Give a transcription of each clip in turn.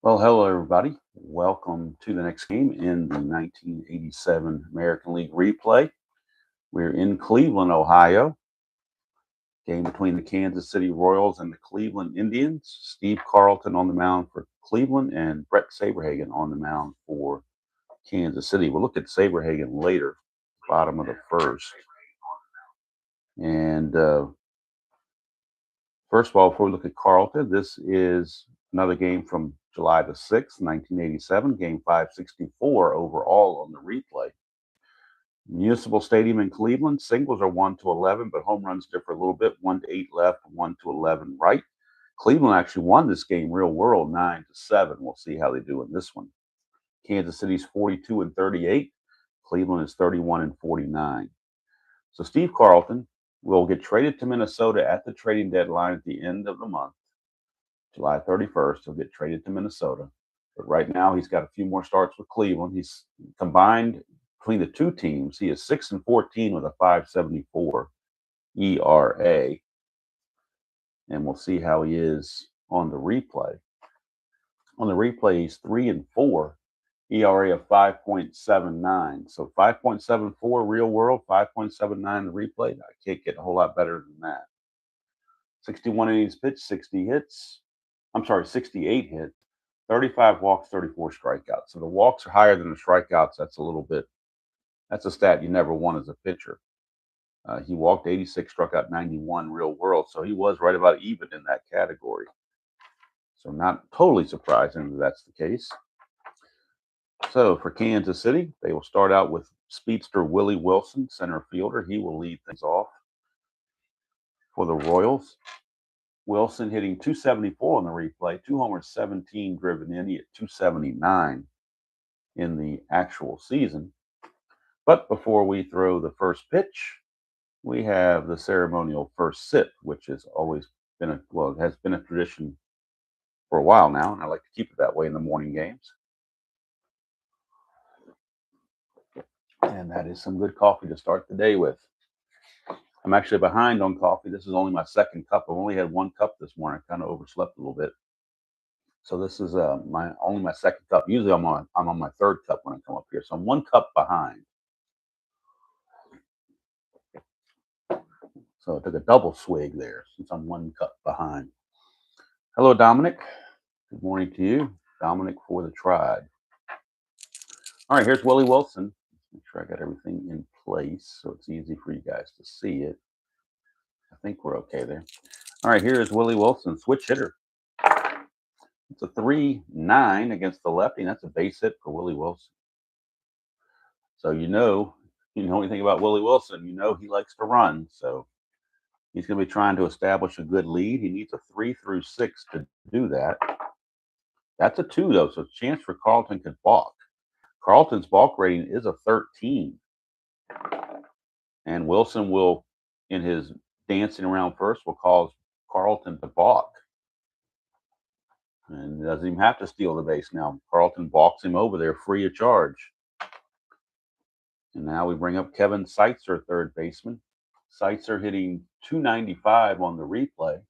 Well, hello, everybody. Welcome to the next game in the 1987 American League replay. We're in Cleveland, Ohio. Game between the Kansas City Royals and the Cleveland Indians. Steve Carlton on the mound for Cleveland and Brett Saberhagen on the mound for Kansas City. We'll look at Saberhagen later, bottom of the first. And first of all, before we look at Carlton, this is another game from July the 6th, 1987, game 564 overall on the replay. Municipal Stadium in Cleveland, singles are 1 to 11, but home runs differ a little bit, 1 to 8 left, 1 to 11 right. Cleveland actually won this game real world 9 to 7. We'll see how they do in this one. Kansas City's 42 and 38. Cleveland is 31 and 49. So Steve Carlton will get traded to Minnesota at the trading deadline at the end of the month, July 31st. He'll get traded to Minnesota. But right now, he's got a few more starts with Cleveland. He's combined between the two teams. He is 6 and 14 with a 5.74 ERA. And we'll see how he is on the replay. On the replay, he's 3 and 4, ERA of 5.79. So 5.74 real world, 5.79 the replay. I can't get a whole lot better than that. 61 innings pitched, 68 hits, 35 walks, 34 strikeouts. So the walks are higher than the strikeouts. That's a stat you never want as a pitcher. He walked 86, struck out 91 real world. So he was right about even in that category. So not totally surprising that that's the case. So for Kansas City, they will start out with speedster Willie Wilson, center fielder. He will lead things off. For the Royals, Wilson hitting 274 on the replay, 2 homers, 17 driven in. He hit 279 in the actual season. But before we throw the first pitch, we have the ceremonial first sip, which has always been it has been a tradition for a while now, and I like to keep it that way in the morning games. And that is some good coffee to start the day with. I'm actually behind on coffee. This is only my second cup. I've only had one cup this morning. I kind of overslept a little bit. So this is only my second cup. Usually I'm on my third cup when I come up here. So I'm one cup behind. So I took a double swig there since I'm one cup behind. Hello, Dominic. Good morning to you. Dominic for the Tribe. All right, here's Willie Wilson. Make sure I got everything in place so it's easy for you guys to see it. I think we're okay there. All right, here is Willie Wilson, switch hitter. It's a 3-9 against the lefty, and that's a base hit for Willie Wilson. So you know anything about Willie Wilson, he likes to run. So he's going to be trying to establish a good lead. He needs a 3 through 6 to do that. That's a 2, though, so chance for Carlton could balk. Carlton's balk rating is a 13. And Wilson will, in his dancing around first, will cause Carlton to balk. And doesn't even have to steal the base now. Carlton balks him over there free of charge. And now we bring up Kevin Seitzer, third baseman. Seitzer hitting 295 on the replay.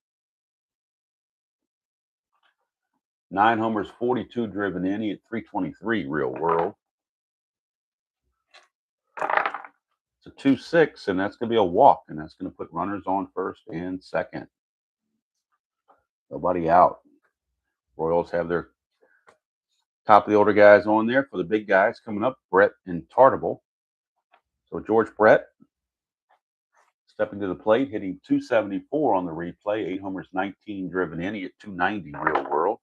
9 homers, 42 driven in. He hit 323 real world. It's a 2-6, and that's going to be a walk, and that's going to put runners on first and second. Nobody out. Royals have their top of the order guys on there. For the big guys coming up, Brett and Tartable. So George Brett stepping to the plate, hitting 274 on the replay, 8 homers, 19 driven in. He hit 290 real world.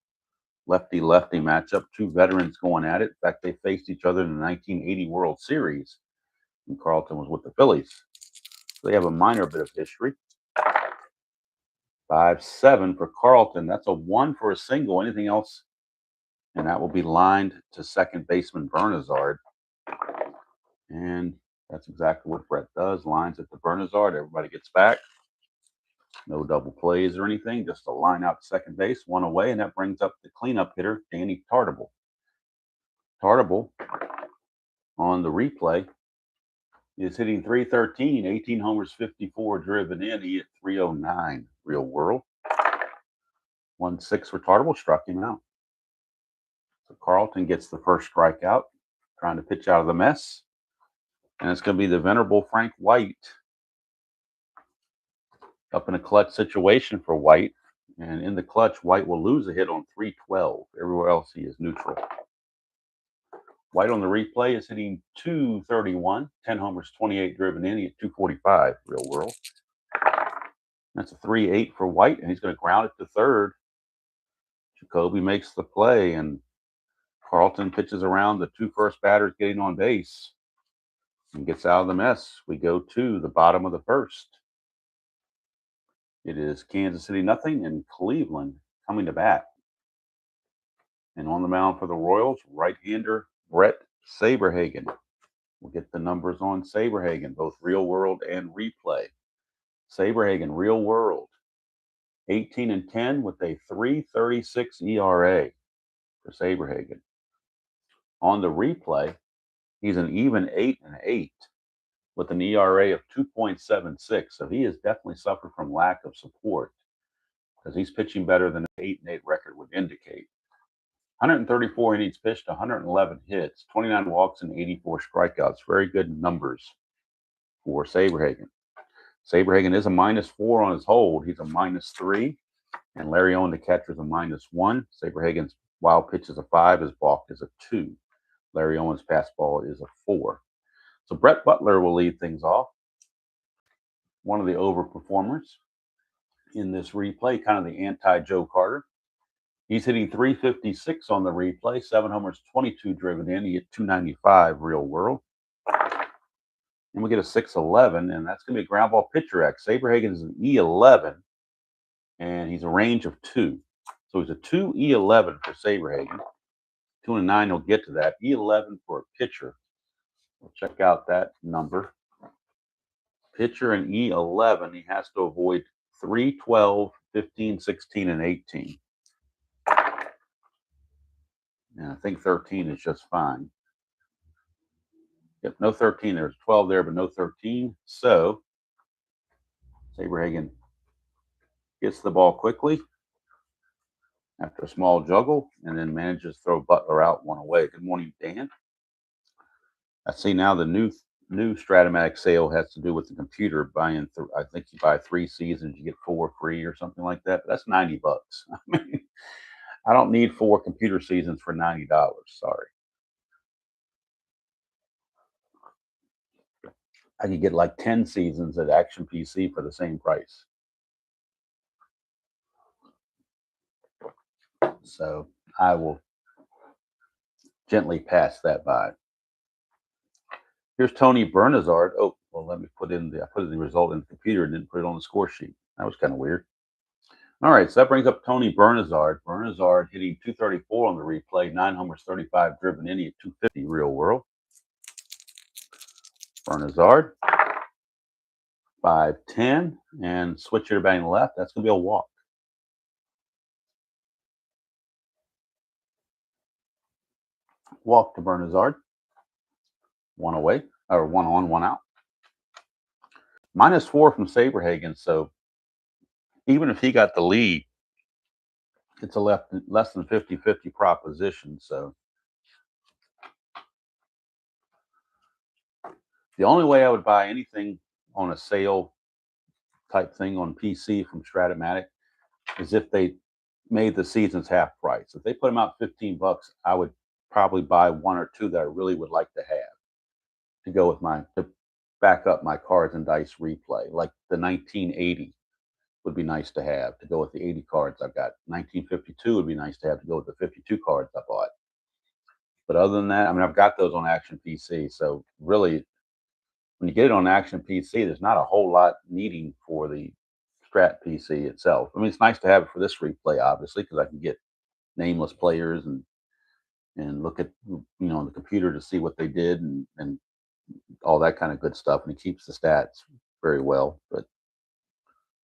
Lefty-lefty matchup, 2 veterans going at it. In fact, they faced each other in the 1980 World Series, and Carlton was with the Phillies. So they have a minor bit of history. 5-7 for Carlton. That's a 1 for a single. Anything else? And that will be lined to second baseman Bernazard. And that's exactly what Brett does. Lines it to Bernazard. Everybody gets back. No double plays or anything. Just a line out to second base, 1 away. And that brings up the cleanup hitter, Danny Tartable. Tartable on the replay is hitting 313, 18 homers, 54 driven in. He hit 309 real world. 1-6 for Tartable, struck him out. Carlton gets the first strikeout, trying to pitch out of the mess. And it's going to be the venerable Frank White. Up in a clutch situation for White. And in the clutch, White will lose a hit on 312. Everywhere else, he is neutral. White on the replay is hitting 231, 10 homers, 28 driven in. He hit 245, real world. That's a 3-8 for White, and he's going to ground it to third. Jacoby makes the play, and Carlton pitches around the two first batters getting on base and gets out of the mess. We go to the bottom of the first. It is Kansas City nothing and Cleveland coming to bat. And on the mound for the Royals, right-hander Brett Saberhagen. We'll get the numbers on Saberhagen, both real world and replay. Saberhagen, real world, 18-10 with a 3.36 ERA for Saberhagen. On the replay, he's an even 8-8 with an ERA of 2.76. So he has definitely suffered from lack of support because he's pitching better than an 8-8 record would indicate. 134 innings pitched, 111 hits, 29 walks, and 84 strikeouts. Very good numbers for Saberhagen. Saberhagen is a -4 on his hold. He's a -3. And Larry Owen, the catcher, is a -1. Saberhagen's wild pitch is a 5. His balk is a 2. Larry Owen's fastball is a 4. So Brett Butler will lead things off. One of the overperformers in this replay, kind of the anti-Joe Carter. He's hitting 356 on the replay, 7 homers, 22 driven in. He hit 295 real world. And we get a 611, and that's going to be a ground ball pitcher X. Saberhagen is an E11, and he's a range of 2. So he's a 2 E11 for Saberhagen. 2 and 9, he'll get to that. E11 for a pitcher. We'll check out that number. Pitcher in E11, he has to avoid 3, 12, 15, 16, and 18. And I think 13 is just fine. Yep, no 13. There's 12 there, but no 13. So Saberhagen gets the ball quickly after a small juggle and then manages to throw Butler out one away. Good morning, Dan. I see now the new Strat-O-Matic sale has to do with the computer buying. I think you buy 3 seasons, you get 4 free or something like that. But that's $90. I mean, I don't need 4 computer seasons for $90. Sorry. I could get like 10 seasons at Action PC for the same price. So I will gently pass that by. Here's Tony Bernazard. Oh, well, let me I put in the result in the computer and didn't put it on the score sheet. That was kind of weird. All right, so that brings up Tony Bernazard. Bernazard hitting 234 on the replay, 9 homers, 35 driven in, at 250 real world. Bernazard, 5'10", and switch hitter batting left. That's going to be a walk. Walk to Bernazard. 1 away, or 1 on, 1 out. -4 from Saberhagen, so even if he got the lead, it's a less than 50-50 proposition. So the only way I would buy anything on a sale type thing on PC from Strat-O-Matic is if they made the seasons half price. If they put them out $15, I would probably buy 1 or 2 that I really would like to have to go with to back up my cards and dice replay. Like the 1980 would be nice to have to go with the 80 cards I've got. 1952 would be nice to have to go with the 52 cards I bought. But other than that, I mean, I've got those on Action PC. So really, when you get it on Action PC, there's not a whole lot needing for the Strat PC itself. I mean, it's nice to have it for this replay, obviously, because I can get nameless players and look at, on the computer to see what they did and all that kind of good stuff. And it keeps the stats very well. But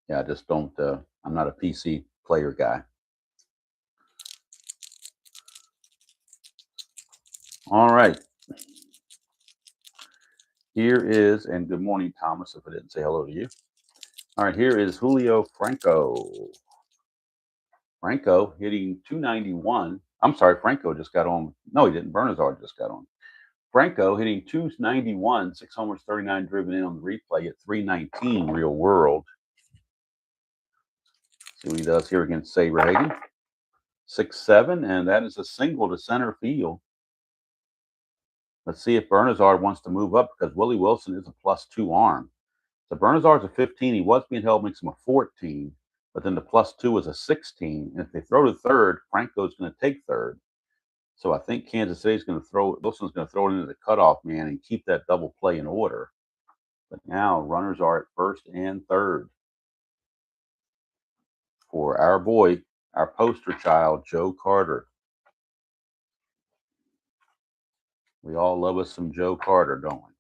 yeah, I just don't, I'm not a PC player guy. All right. Here is, and good morning, Thomas, if I didn't say hello to you. All right, here is Julio Franco. Franco hitting 291, I'm sorry, Franco just got on. No, he didn't. Bernazard just got on. Franco hitting 291, 6 homers, 39 driven in on the replay at 319 real world. See what he does here against Saberhagen. 6-7, and that is a single to center field. Let's see if Bernazard wants to move up because Willie Wilson is a +2 arm. So Bernazard's a 15. He was being held, makes him a 14, but then the +2 is a 16. And if they throw to third, Franco's going to take third. So I think Kansas City's going to Wilson's going to throw it into the cutoff man and keep that double play in order. But now runners are at first and third for our boy, our poster child, Joe Carter. We all love us some Joe Carter, don't we?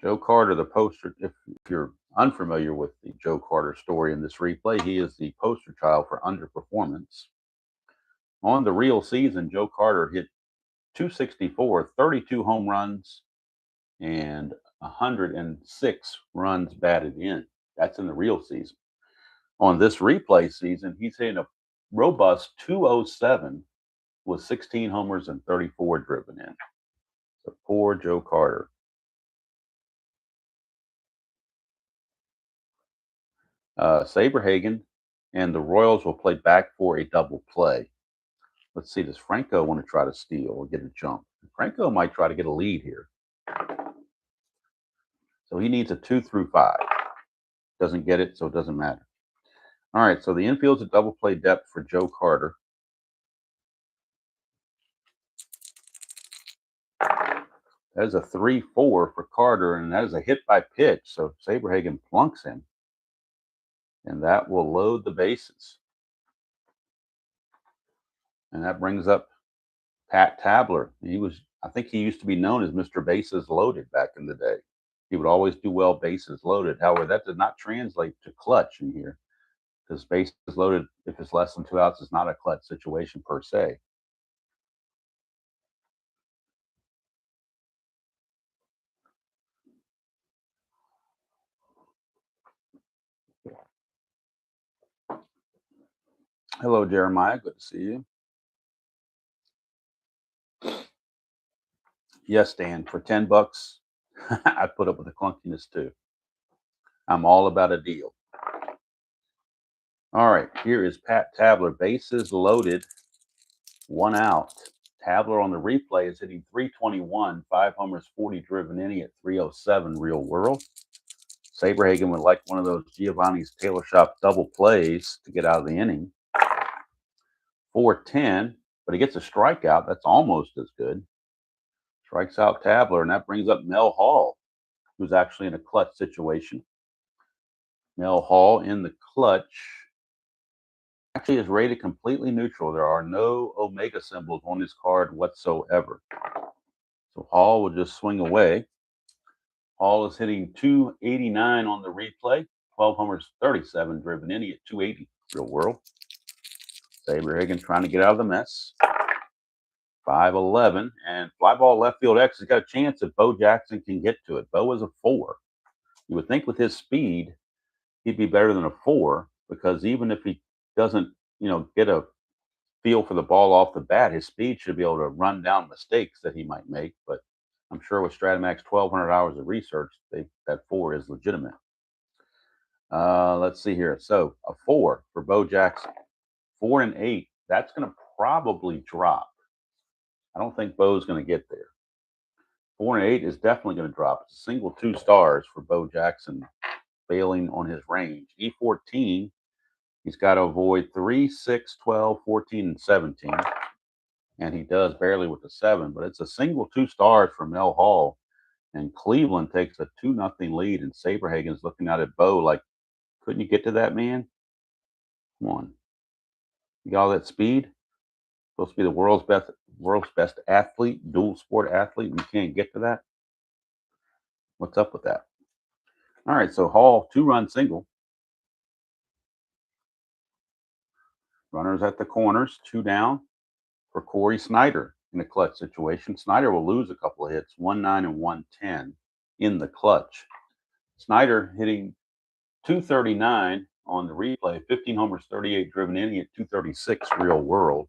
Joe Carter, the poster, if you're unfamiliar with the Joe Carter story in this replay, he is the poster child for underperformance. On the real season, Joe Carter hit 264, 32 home runs, and 106 runs batted in. That's in the real season. On this replay season, he's hitting a robust 207 with 16 homers and 34 driven in. So poor Joe Carter. Saberhagen and the Royals will play back for a double play. Let's see, does Franco want to try to steal or get a jump? Franco might try to get a lead here. So he needs a 2 through 5. Doesn't get it, so it doesn't matter. All right, so the infield's a double play depth for Joe Carter. That is a 3-4 for Carter, and that is a hit by pitch. So Saberhagen plunks him, and that will load the bases. And that brings up Pat Tabler. I think he used to be known as Mr. Bases Loaded back in the day. He would always do well bases loaded. However, that does not translate to clutch in here because bases loaded, if it's less than 2 outs, is not a clutch situation per se. Hello, Jeremiah. Good to see you. Yes, Dan. For $10, I put up with the clunkiness too. I'm all about a deal. All right, here is Pat Tabler. Bases loaded, 1 out. Tabler on the replay is hitting 321, 5 homers, 40 driven in at 307 real world. Saberhagen would like one of those Giovanni's Tailor Shop double plays to get out of the inning. 4-10, but he gets a strikeout. That's almost as good. Strikes out Tabler, and that brings up Mel Hall, who's actually in a clutch situation. Mel Hall in the clutch actually is rated completely neutral. There are no Omega symbols on his card whatsoever. So Hall will just swing away. Hall is hitting 289 on the replay, 12 homers, 37 driven in. He at 280 real world. Saberhagen trying to get out of the mess. 5-11, and fly ball left field X has got a chance if Bo Jackson can get to it. Bo is a 4. You would think with his speed, he'd be better than a 4 because even if he doesn't, get a feel for the ball off the bat, his speed should be able to run down mistakes that he might make. But I'm sure with Strat-O-Matic's 1,200 hours of research, that 4 is legitimate. Let's see here. So a 4 for Bo Jackson. 4 and 8. That's going to probably drop. I don't think Bo's going to get there. 4 and 8 is definitely going to drop. It's a single 2 stars for Bo Jackson, failing on his range. E14, he's got to avoid 3, 6, 12, 14, and 17. And he does barely with the 7, but it's a single 2 stars for Mel Hall. And Cleveland takes a 2-0 lead, and Saberhagen's looking out at Bo like, couldn't you get to that, man? Come on. You got all that speed? Supposed to be the world's best athlete, dual sport athlete, and you can't get to that? What's up with that? All right, so Hall, 2-run single. Runners at the corners, 2 down for Corey Snyder in a clutch situation. Snyder will lose a couple of hits, 1-9 and 1-10 in the clutch. Snyder hitting 239 on the replay, 15 homers, 38 driven in, at 236 real world.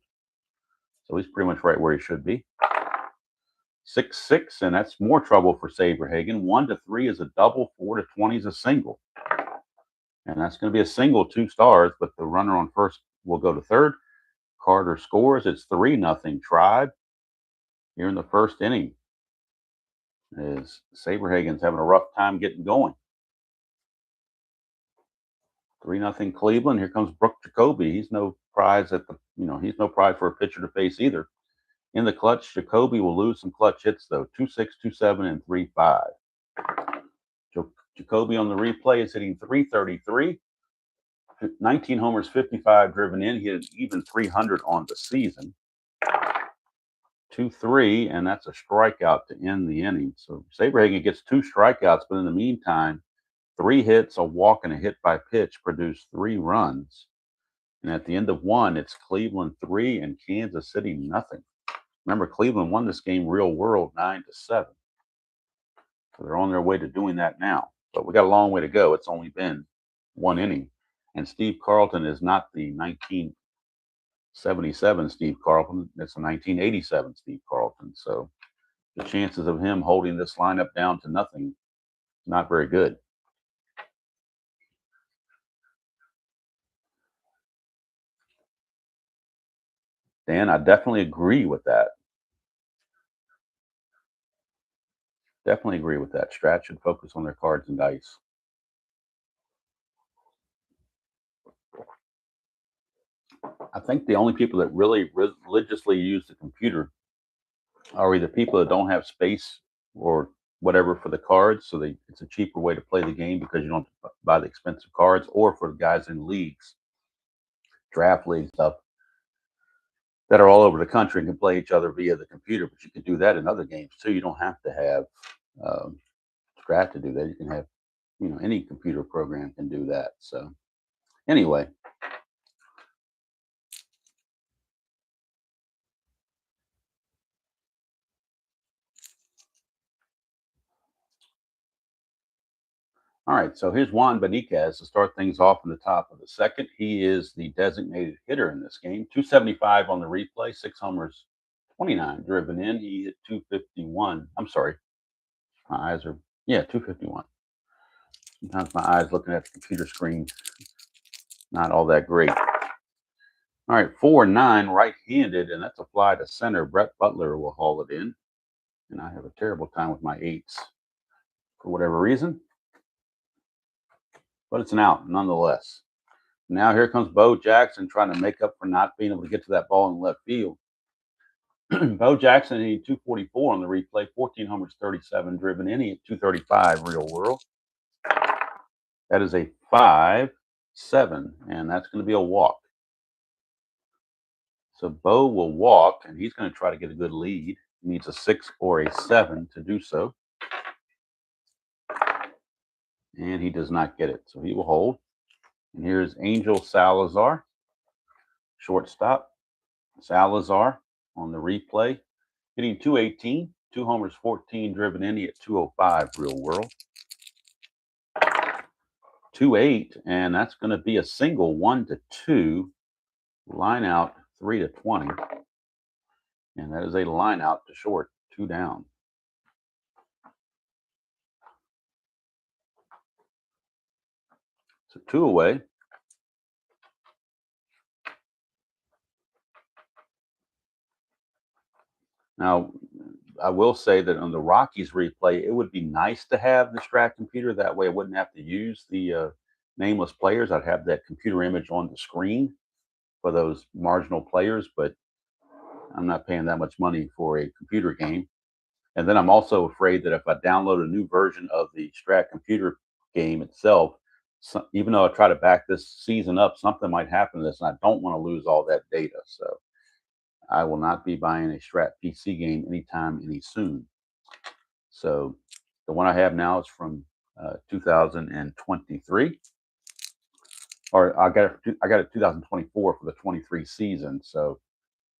So he's pretty much right where he should be. 6-6, and that's more trouble for Saberhagen. 1-3 is a double. 4-20 is a single. And that's going to be a single, 2 stars, but the runner on first will go to third. Carter scores. It's 3-0 Tribe here in the first inning. As Saberhagen's having a rough time getting going. 3-0 Cleveland. Here comes Brooke Jacoby. He's no prize at the, he's no prize for a pitcher to face either. In the clutch, Jacoby will lose some clutch hits though. 2-6, 2-7, and 3-5. Jacoby on the replay is hitting 333. 19 homers, 55 driven in. He had even 300 on the season. 2-3, and that's a strikeout to end the inning. So Saberhagen gets 2 strikeouts, but in the meantime, 3 hits, a walk, and a hit by pitch produce 3 runs. And at the end of 1, it's Cleveland 3 and Kansas City 0. Remember, Cleveland won this game real world 9-7. So they're on their way to doing that now. But we got a long way to go. It's only been 1 inning. And Steve Carlton is not the 1977 Steve Carlton. It's a 1987 Steve Carlton. So the chances of him holding this lineup down to nothing, not very good. Dan, I definitely agree with that. Definitely agree with that. Strat should focus on their cards and dice. I think the only people that really religiously use the computer are either people that don't have space or whatever for the cards, so it's a cheaper way to play the game because you don't buy the expensive cards, or for the guys in leagues, draft league stuff, that are all over the country and can play each other via the computer. But you can do that in other games too. You don't have to have Strat to do that. You can have, any computer program can do that. So anyway. All right, so here's Juan Benitez to start things off in the top of the second. He is the designated hitter in this game. 275 on the replay, 6 homers, 29 driven in. He hit 251. I'm sorry. My eyes are, 251. Sometimes my eyes looking at the computer screen, not all that great. All right, 4-9 right-handed, and that's a fly to center. Brett Butler will haul it in. And I have a terrible time with my 8s for whatever reason. But it's an out nonetheless. Now here comes Bo Jackson trying to make up for not being able to get to that ball in left field. Bo Jackson hit 244 on the replay, 14 homers, 37 driven in. He hit 235 real world. That is a 5-7, and that's going to be a walk. So Bo will walk, and he's going to try to get a good lead. He needs a 6 or a 7 to do so. And he does not get it, so he will hold. And here's Angel Salazar, shortstop. Salazar on the replay, hitting 218, 2 homers, 14 driven in. He at 205 real world. 2-8, and that's going to be a single. 1-2, line out 3-20, and that is a line out to short, 2 down. So 2 away. Now, I will say that on the Rockies replay, it would be nice to have the Strat computer. That way I wouldn't have to use the nameless players. I'd have that computer image on the screen for those marginal players, but I'm not paying that much money for a computer game. And then I'm also afraid that if I download a new version of the Strat computer game itself, even though I try to back this season up, something might happen to this, and I don't want to lose all that data. So I will not be buying a Strat PC game anytime any soon. So the one I have now is from 2023, or I got it 2024 for the 23 season. So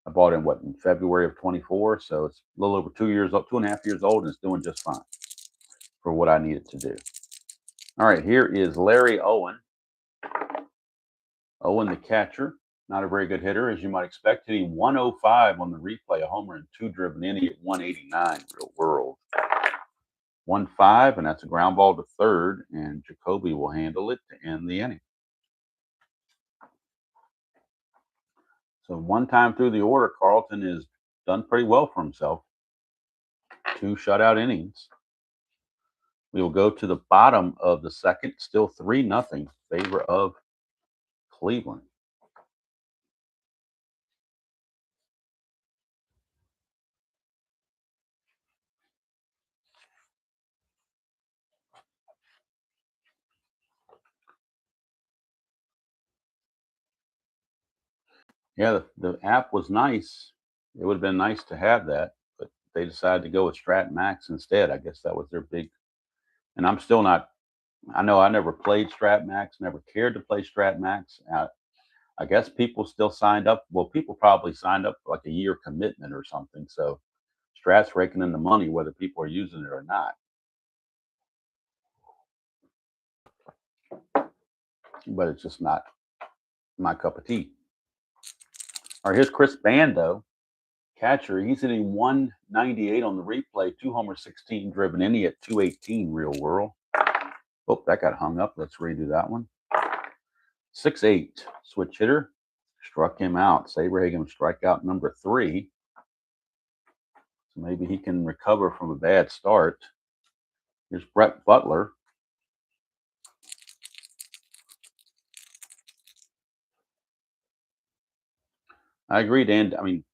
I bought it in February of 24. So it's a little over 2 years old, 2.5 years old, and it's doing just fine for what I need it to do. All right, here is Larry Owen. Owen, the catcher. Not a very good hitter, as you might expect. Hitting 105 on the replay, a homer and 2 driven in at 189 real world. 1-5, and that's a ground ball to third, and Jacoby will handle it to end the inning. So one time through the order, Carlton has done pretty well for himself. 2 shutout innings. We will go to the bottom of the second, still 3-0 favor of Cleveland. Yeah, the app was nice. It would have been nice to have that, but they decided to go with Strat-Max instead. I guess that was their big. And I'm still not. I know I never played Strat-Max, never cared to play Strat-Max. I guess people still signed up. Well, people probably signed up for like a year commitment or something. So Strat's raking in the money whether people are using it or not. But it's just not my cup of tea. All right, here's Chris Bando, catcher. He's hitting 198 on the replay, 2 homers, 16 driven in. He at 218 real world. Oh, that got hung up. Let's redo that one. 6'8", switch hitter. Struck him out. Saberhagen strikeout number 3. So maybe he can recover from a bad start. Here's Brett Butler. I agree, Dan. I mean,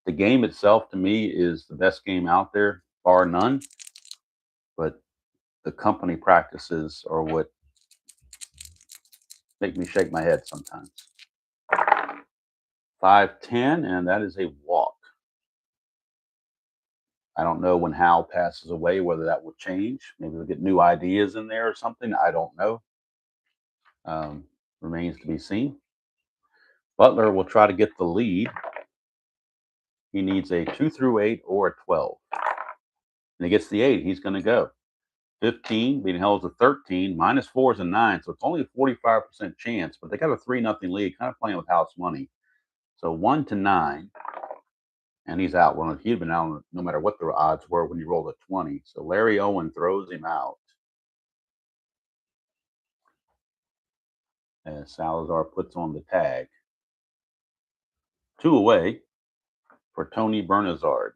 the game itself to me is the best game out there, bar none. But the company practices are what make me shake my head sometimes. 5-10, and that is a walk. I don't know when Hal passes away whether that will change. Maybe we'll get new ideas in there or something. I don't know. Remains to be seen. Butler will try to get the lead. He needs a 2 through 8 or a 12. And he gets the 8. He's going to go. 15 being held as a 13. -4 is a 9. So it's only a 45% chance. But they got a 3-0 lead, kind of playing with house money. So 1-9. And he's out. Well, he'd been out no matter what the odds were when he rolled a 20. So Larry Owen throws him out. As Salazar puts on the tag. 2 away for Tony Bernazard.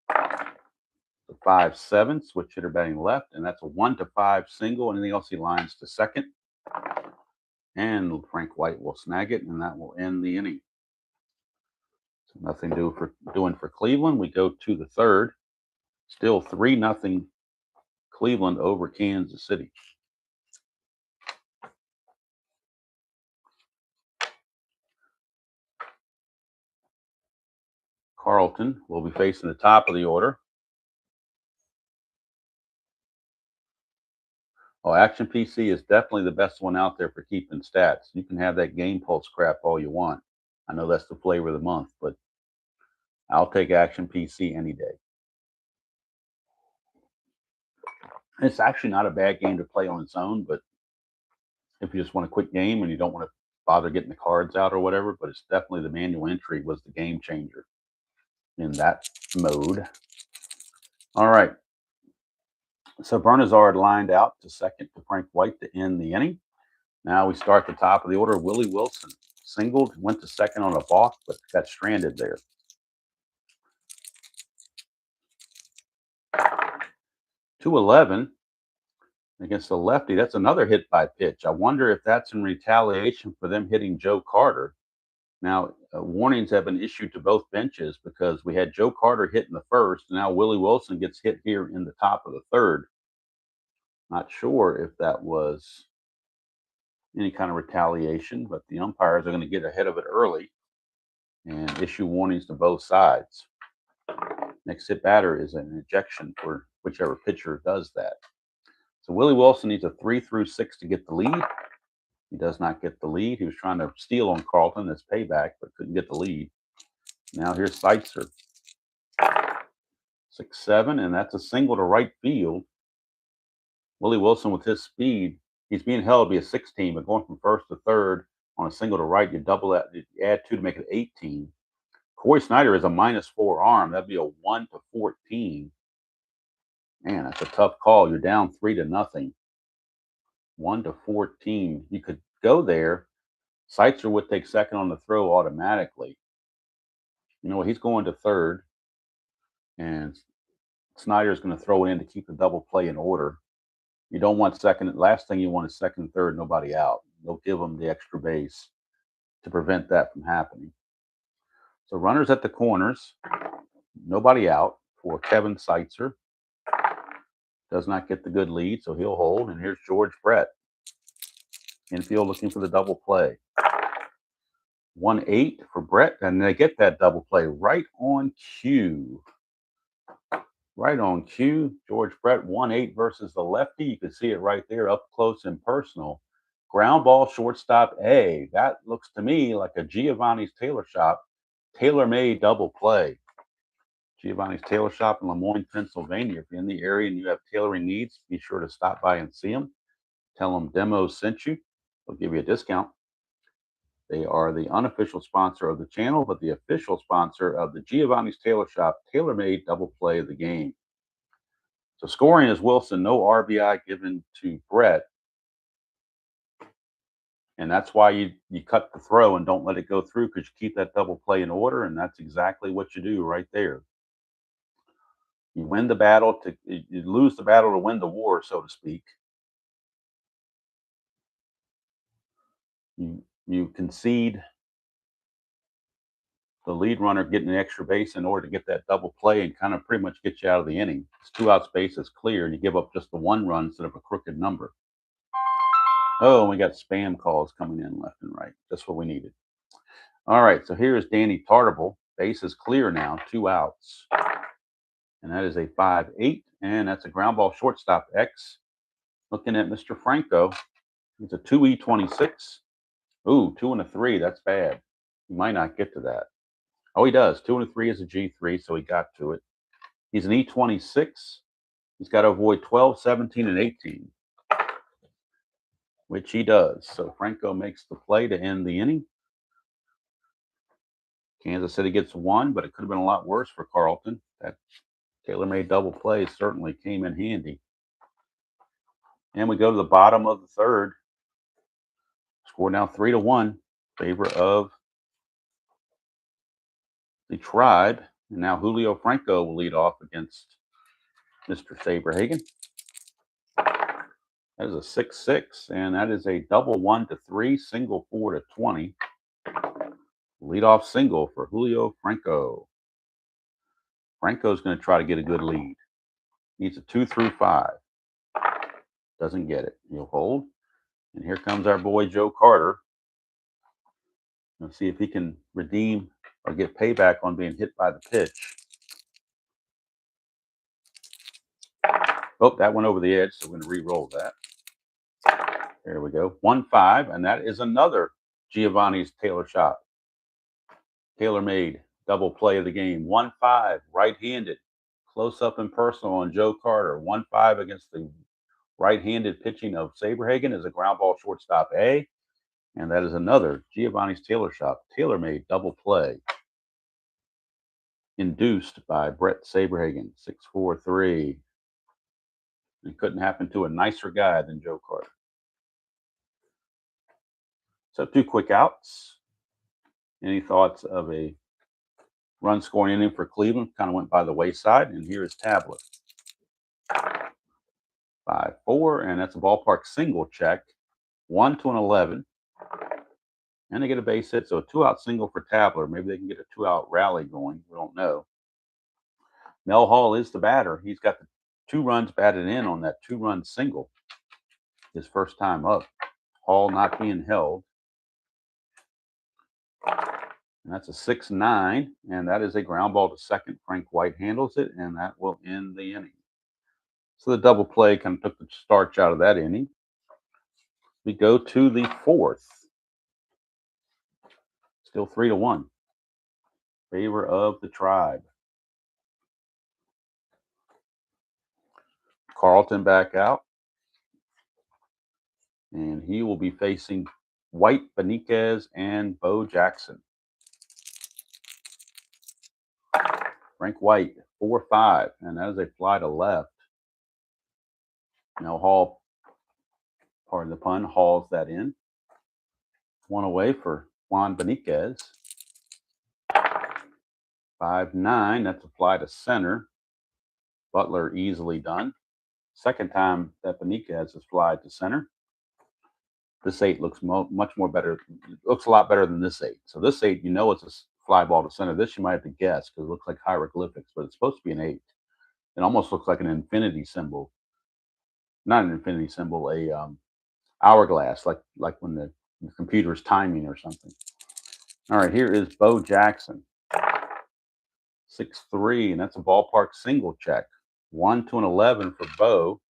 The 5-7, switch hitter batting left, and that's a 1-5 single. Anything else, he lines to second. And Frank White will snag it, and that will end the inning. So nothing doing for Cleveland. We go to the third. Still 3-0 Cleveland over Kansas City. Carlton will be facing the top of the order. Oh, Action PC is definitely the best one out there for keeping stats. You can have that Game Pulse crap all you want. I know that's the flavor of the month, but I'll take Action PC any day. It's actually not a bad game to play on its own, but if you just want a quick game and you don't want to bother getting the cards out or whatever, but it's definitely the manual entry was the game changer in that mode. All right. So Bernazard lined out to second to Frank White to end the inning. Now we start the top of the order. Willie Wilson singled, went to second on a balk, but got stranded there. .211 against the lefty. That's another hit by pitch. I wonder if that's in retaliation for them hitting Joe Carter. Now, warnings have been issued to both benches because we had Joe Carter hit in the first, and now Willie Wilson gets hit here in the top of the third. Not sure if that was any kind of retaliation, but the umpires are going to get ahead of it early and issue warnings to both sides. Next hit batter is an ejection for whichever pitcher does that. So Willie Wilson needs a 3 through 6 to get the lead. He does not get the lead. He was trying to steal on Carlton as payback, but couldn't get the lead. Now here's Seitzer. 6-7, and that's a single to right field. Willie Wilson with his speed, he's being held to be a 16, but going from first to third On a single to right, you double that, you add 2 to make it 18. Corey Snyder is a -4 arm. That'd be a 1 to 14. Man, that's a tough call. You're down 3-0. 1 to 14. You could go there. Seitzer would take second on the throw automatically. You know what? He's going to third. And Snyder's going to throw it in to keep the double play in order. You don't want second. Last thing you want is second and third, nobody out. They'll give them the extra base to prevent that from happening. So runners at the corners, nobody out for Kevin Seitzer. Does not get the good lead, so he'll hold. And here's George Brett. Infield looking for the double play. 1-8 for Brett, and they get that double play right on cue. Right on cue. George Brett, 1-8 versus the lefty. You can see it right there up close and personal. Ground ball, shortstop A. That looks to me like a Giovanni's Tailor Shop, tailor-made double play. Giovanni's Tailor Shop in Lemoyne, Pennsylvania. If you're in the area and you have tailoring needs, be sure to stop by and see them. Tell them Demos sent you. They'll give you a discount. They are the unofficial sponsor of the channel, but the official sponsor of the Giovanni's Tailor Shop tailor-made double play of the game. So scoring is Wilson, no RBI given to Brett. And that's why you cut the throw and don't let it go through, because you keep that double play in order, and that's exactly what you do right there. You win the battle you lose the battle to win the war, so to speak. You concede the lead runner getting an extra base in order to get that double play and kind of pretty much get you out of the inning. It's 2 outs, base is clear, and you give up just the 1 run instead of a crooked number. Oh, and we got spam calls coming in left and right. That's what we needed. All right, so here's Danny Tartable. Base is clear now, 2 outs. And that is a 5-8, and that's a ground ball, shortstop X. Looking at Mr. Franco. It's a 2E26. Ooh, 2 and a 3. That's bad. He might not get to that. Oh, he does. 2 and a 3 is a G3, so he got to it. He's an E26. He's got to avoid 12, 17, and 18, which he does. So Franco makes the play to end the inning. Kansas City gets 1, but it could have been a lot worse for Carlton. That tailor-made double play certainly came in handy. And we go to the bottom of the third. Score now 3-1 in favor of the Tribe. And now Julio Franco will lead off against Mr. Saberhagen. That is a 6-6, and that is a double 1 to 3, single 4 to 20. Leadoff single for Julio Franco. Franco's going to try to get a good lead. Needs a 2 through 5. Doesn't get it. He'll hold. And here comes our boy Joe Carter. Let's see if he can redeem or get payback on being hit by the pitch. Oh, that went over the edge, so we're going to re-roll that. There we go. 1-5, and that is another Giovanni's Tailor Shop. Tailor-made double play of the game. 1-5, right-handed. Close up and personal on Joe Carter. 1-5 against the right-handed pitching of Saberhagen is a ground ball, shortstop A. And that is another Giovanni's Tailor Shop tailor-made double play. Induced by Brett Saberhagen, 6'4", It couldn't happen to a nicer guy than Joe Carter. So 2 quick outs. Any thoughts of a run scoring inning for Cleveland? Kind of went by the wayside. And here is Tablet. 5-4, and that's a ballpark single check. 1 to an 11. And they get a base hit, so a 2-out single for Tabler. Maybe they can get a 2-out rally going. We don't know. Mel Hall is the batter. He's got the 2 runs batted in on that 2-run single. His first time up. Hall not being held. And that's a 6-9, and that is a ground ball to second. Frank White handles it, and that will end the inning. So the double play kind of took the starch out of that inning. We go to the 4th. Still 3-1. Favor of the Tribe. Carlton back out. And he will be facing White, Beniquez, and Bo Jackson. Frank White, 4-5, and that is a fly to left. Now Hall, pardon the pun, hauls that in. One away for Juan Beniquez. 5-9, that's a fly to center. Butler easily done. Second time that Beniquez has flied to center. This 8 looks much more better. It looks a lot better than this 8. So this 8, you know it's a fly ball to center. This you might have to guess because it looks like hieroglyphics, but it's supposed to be an 8. It almost looks like an infinity symbol. Not an infinity symbol, a hourglass, like when the computer is timing or something. All right, here is Bo Jackson. 6-3, and that's a ballpark single check. 1-11 for Bo.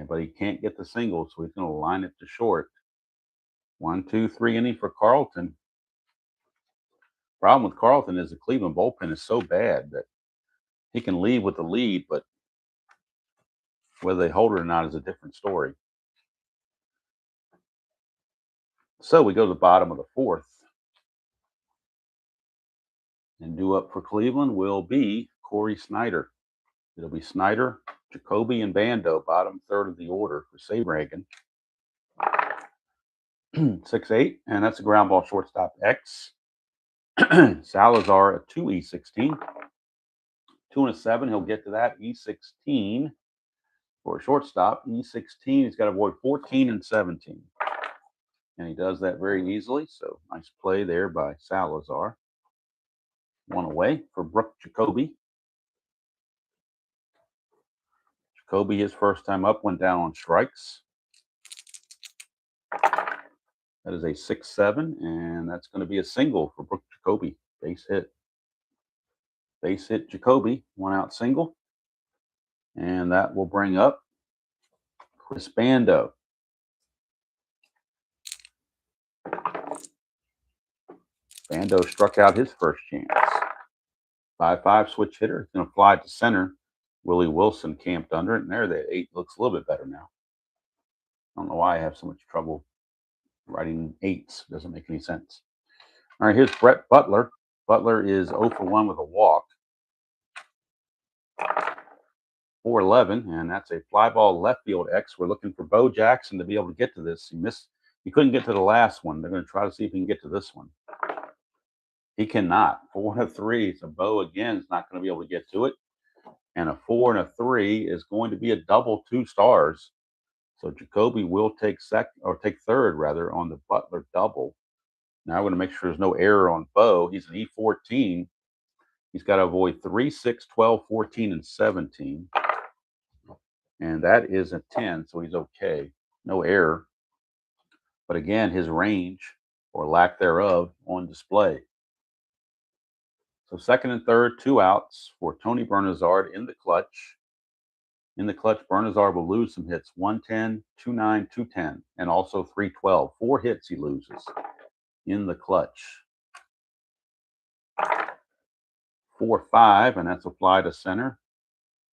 But he can't get the single, so he's going to line it to short. 1-2-3 inning for Carlton. Problem with Carlton is the Cleveland bullpen is so bad that he can leave with the lead, but whether they hold it or not is a different story. So we go to the bottom of the 4th. And due up for Cleveland will be Corey Snyder. It'll be Snyder, Jacoby, and Bando, bottom third of the order for Saberhagen. 6-8, and that's a ground ball shortstop X. Salazar a 2E16. 2-7, he'll get to that. E16 for a shortstop. E16, he's got to avoid 14 and 17. And he does that very easily. So nice play there by Salazar. One away for Brooke Jacoby. Jacoby, his first time up, went down on strikes. That is a 6-7, and that's going to be a single for Brooke Jacoby. Base hit. Base hit Jacoby, 1-out single. And that will bring up Chris Bando. Bando struck out his first chance. 5-5 switch hitter. It's going to fly to center. Willie Wilson camped under it, and there the 8 looks a little bit better now. I don't know why I have so much trouble writing 8s. Doesn't make any sense. All right, here's Brett Butler. Butler is 0 for 1 with a walk. 4-11, and that's a fly ball left field X. We're looking for Bo Jackson to be able to get to this. He missed. He couldn't get to the last one. They're going to try to see if he can get to this one. He cannot. 4-3. So Bo again is not going to be able to get to it. And a 4-3 is going to be a double 2 stars. So Jacoby will take third rather on the Butler double. Now we're going to make sure there's no error on Bo. He's an E14. He's got to avoid 3, 6, 12, 14, and 17. And that is a 10, so he's okay. No error. But again, his range, or lack thereof, on display. So second and third, 2 outs for Tony Bernazard in the clutch. In the clutch, Bernazard will lose some hits. 110, 2-9, 210, and also 312. 4 hits he loses in the clutch. 4-5, and that's a fly to center.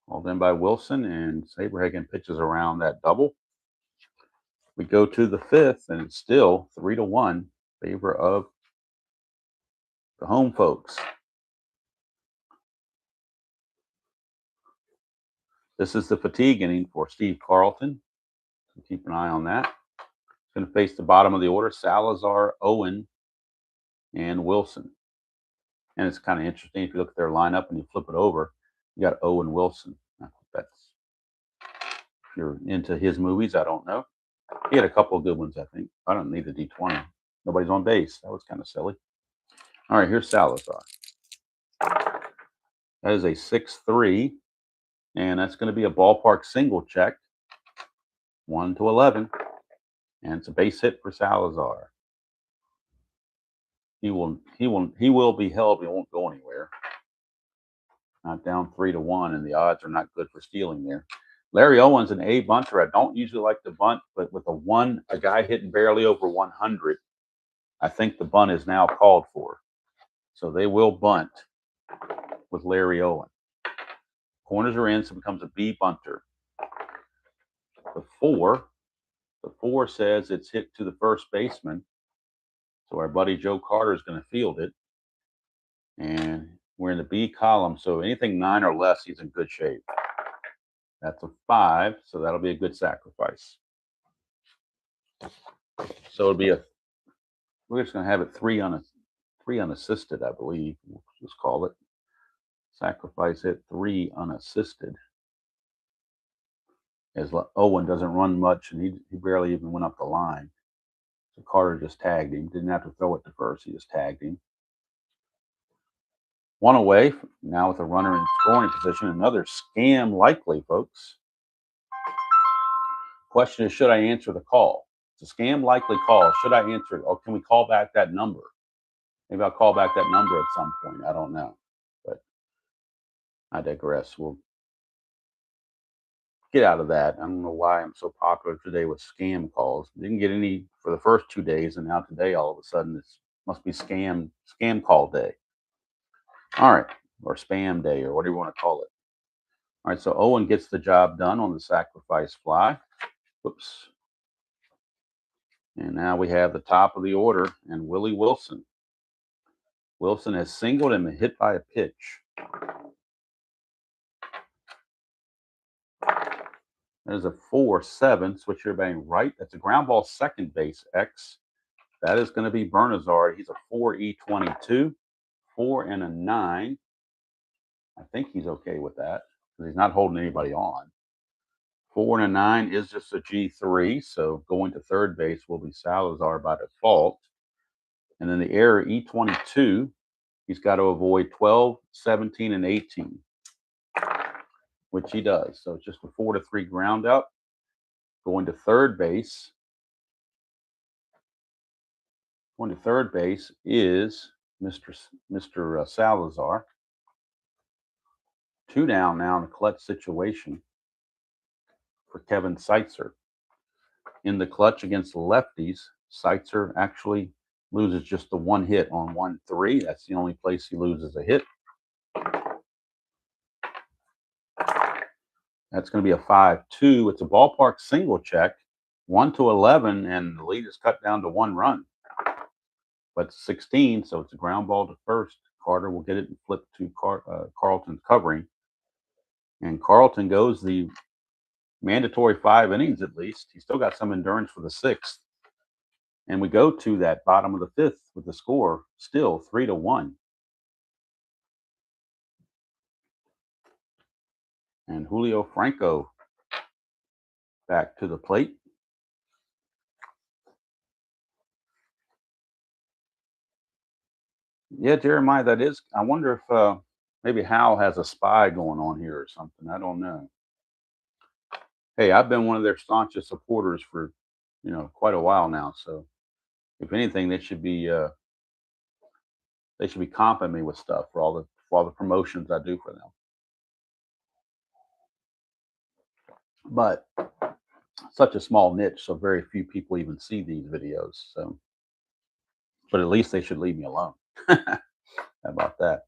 Hauled in by Wilson, and Saberhagen pitches around that double. We go to the 5th, and it's still 3-1 in favor of the home folks. This is the fatigue inning for Steve Carlton. So keep an eye on that. He's going to face the bottom of the order: Salazar, Owen, and Wilson. And it's kind of interesting if you look at their lineup and you flip it over, you got Owen Wilson. That's, if you're into his movies, I don't know. He had a couple of good ones, I think. I don't need the D20. Nobody's on base. That was kind of silly. All right, here's Salazar. That is a 6-3, and that's going to be a ballpark single check. 1-11, and it's a base hit for Salazar. He will be held. He won't go anywhere. Not down 3-1, and the odds are not good for stealing there. Larry Owen's an A bunter. I don't usually like to bunt, but with a guy hitting barely over 100, I think the bunt is now called for. So they will bunt with Larry Owen. Corners are in, so it becomes a B bunter. The 4 The 4 says it's hit to the first baseman. So our buddy Joe Carter is going to field it. And we're in the B column. So anything 9 or less, he's in good shape. That's a 5. So that'll be a good sacrifice. So it'll be we're just going to have it 3 unassisted, I believe. We'll just call it. Sacrifice hit 3 unassisted. As Owen doesn't run much, and he barely even went up the line. So Carter just tagged him. Didn't have to throw it to first. He just tagged him. 1 away. Now with a runner in scoring position. Another scam likely, folks. Question is, should I answer the call? It's a scam likely call. Should I answer it? Or can we call back that number? Maybe I'll call back that number at some point. I don't know. But I digress. We'll get out of that. I don't know why I'm so popular today with scam calls. Didn't get any for the first 2 days, and now today all of a sudden it must be scam call day. All right, or spam day, or whatever you want to call it. All right, so Owen gets the job done on the sacrifice fly. Whoops. And now we have the top of the order and Willie Wilson. Wilson has singled and been hit by a pitch. There's a 4-7, switch your batting right. That's a ground ball second base X. That is going to be Bernazard. He's a 4E22, 4 and a 9. I think he's okay with that because he's not holding anybody on. 4 and a 9 is just a G3, so going to third base will be Salazar by default. And then the error E22, he's got to avoid 12, 17, and 18. Which he does. So it's just a 4-3 ground out. Going to third base. Going to third base is Mr. Salazar. 2 down now in a clutch situation for Kevin Seitzer. In the clutch against the lefties, Seitzer actually loses just the 1 hit on 1-3. That's the only place he loses a hit. That's going to be a 5-2. It's a ballpark single check, 1-11, and the lead is cut down to 1 run. But 16, so it's a ground ball to first. Carter will get it and flip to Carlton's covering. And Carlton goes the mandatory 5 innings at least. He's still got some endurance for the 6th. And we go to that bottom of the 5th with the score still 3-1. And Julio Franco back to the plate. Yeah, Jeremiah, that is. I wonder if maybe Hal has a spy going on here or something. I don't know. Hey, I've been one of their staunchest supporters for, quite a while now. So, if anything, they should be comping me with stuff for all the promotions I do for them. But such a small niche, so very few people even see these videos. So, but at least they should leave me alone. How about that?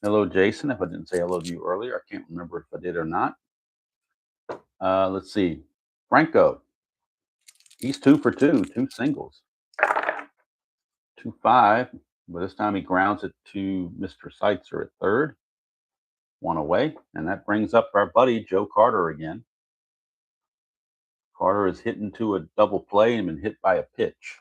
Hello, Jason. If I didn't say hello to you earlier, I can't remember if I did or not. Let's see. Franco. He's 2 for 2, 2 singles. 2-5, but this time he grounds it to Mr. Seitzer at third. 1 away, and that brings up our buddy Joe Carter again. Carter is hitting to a double play and been hit by a pitch.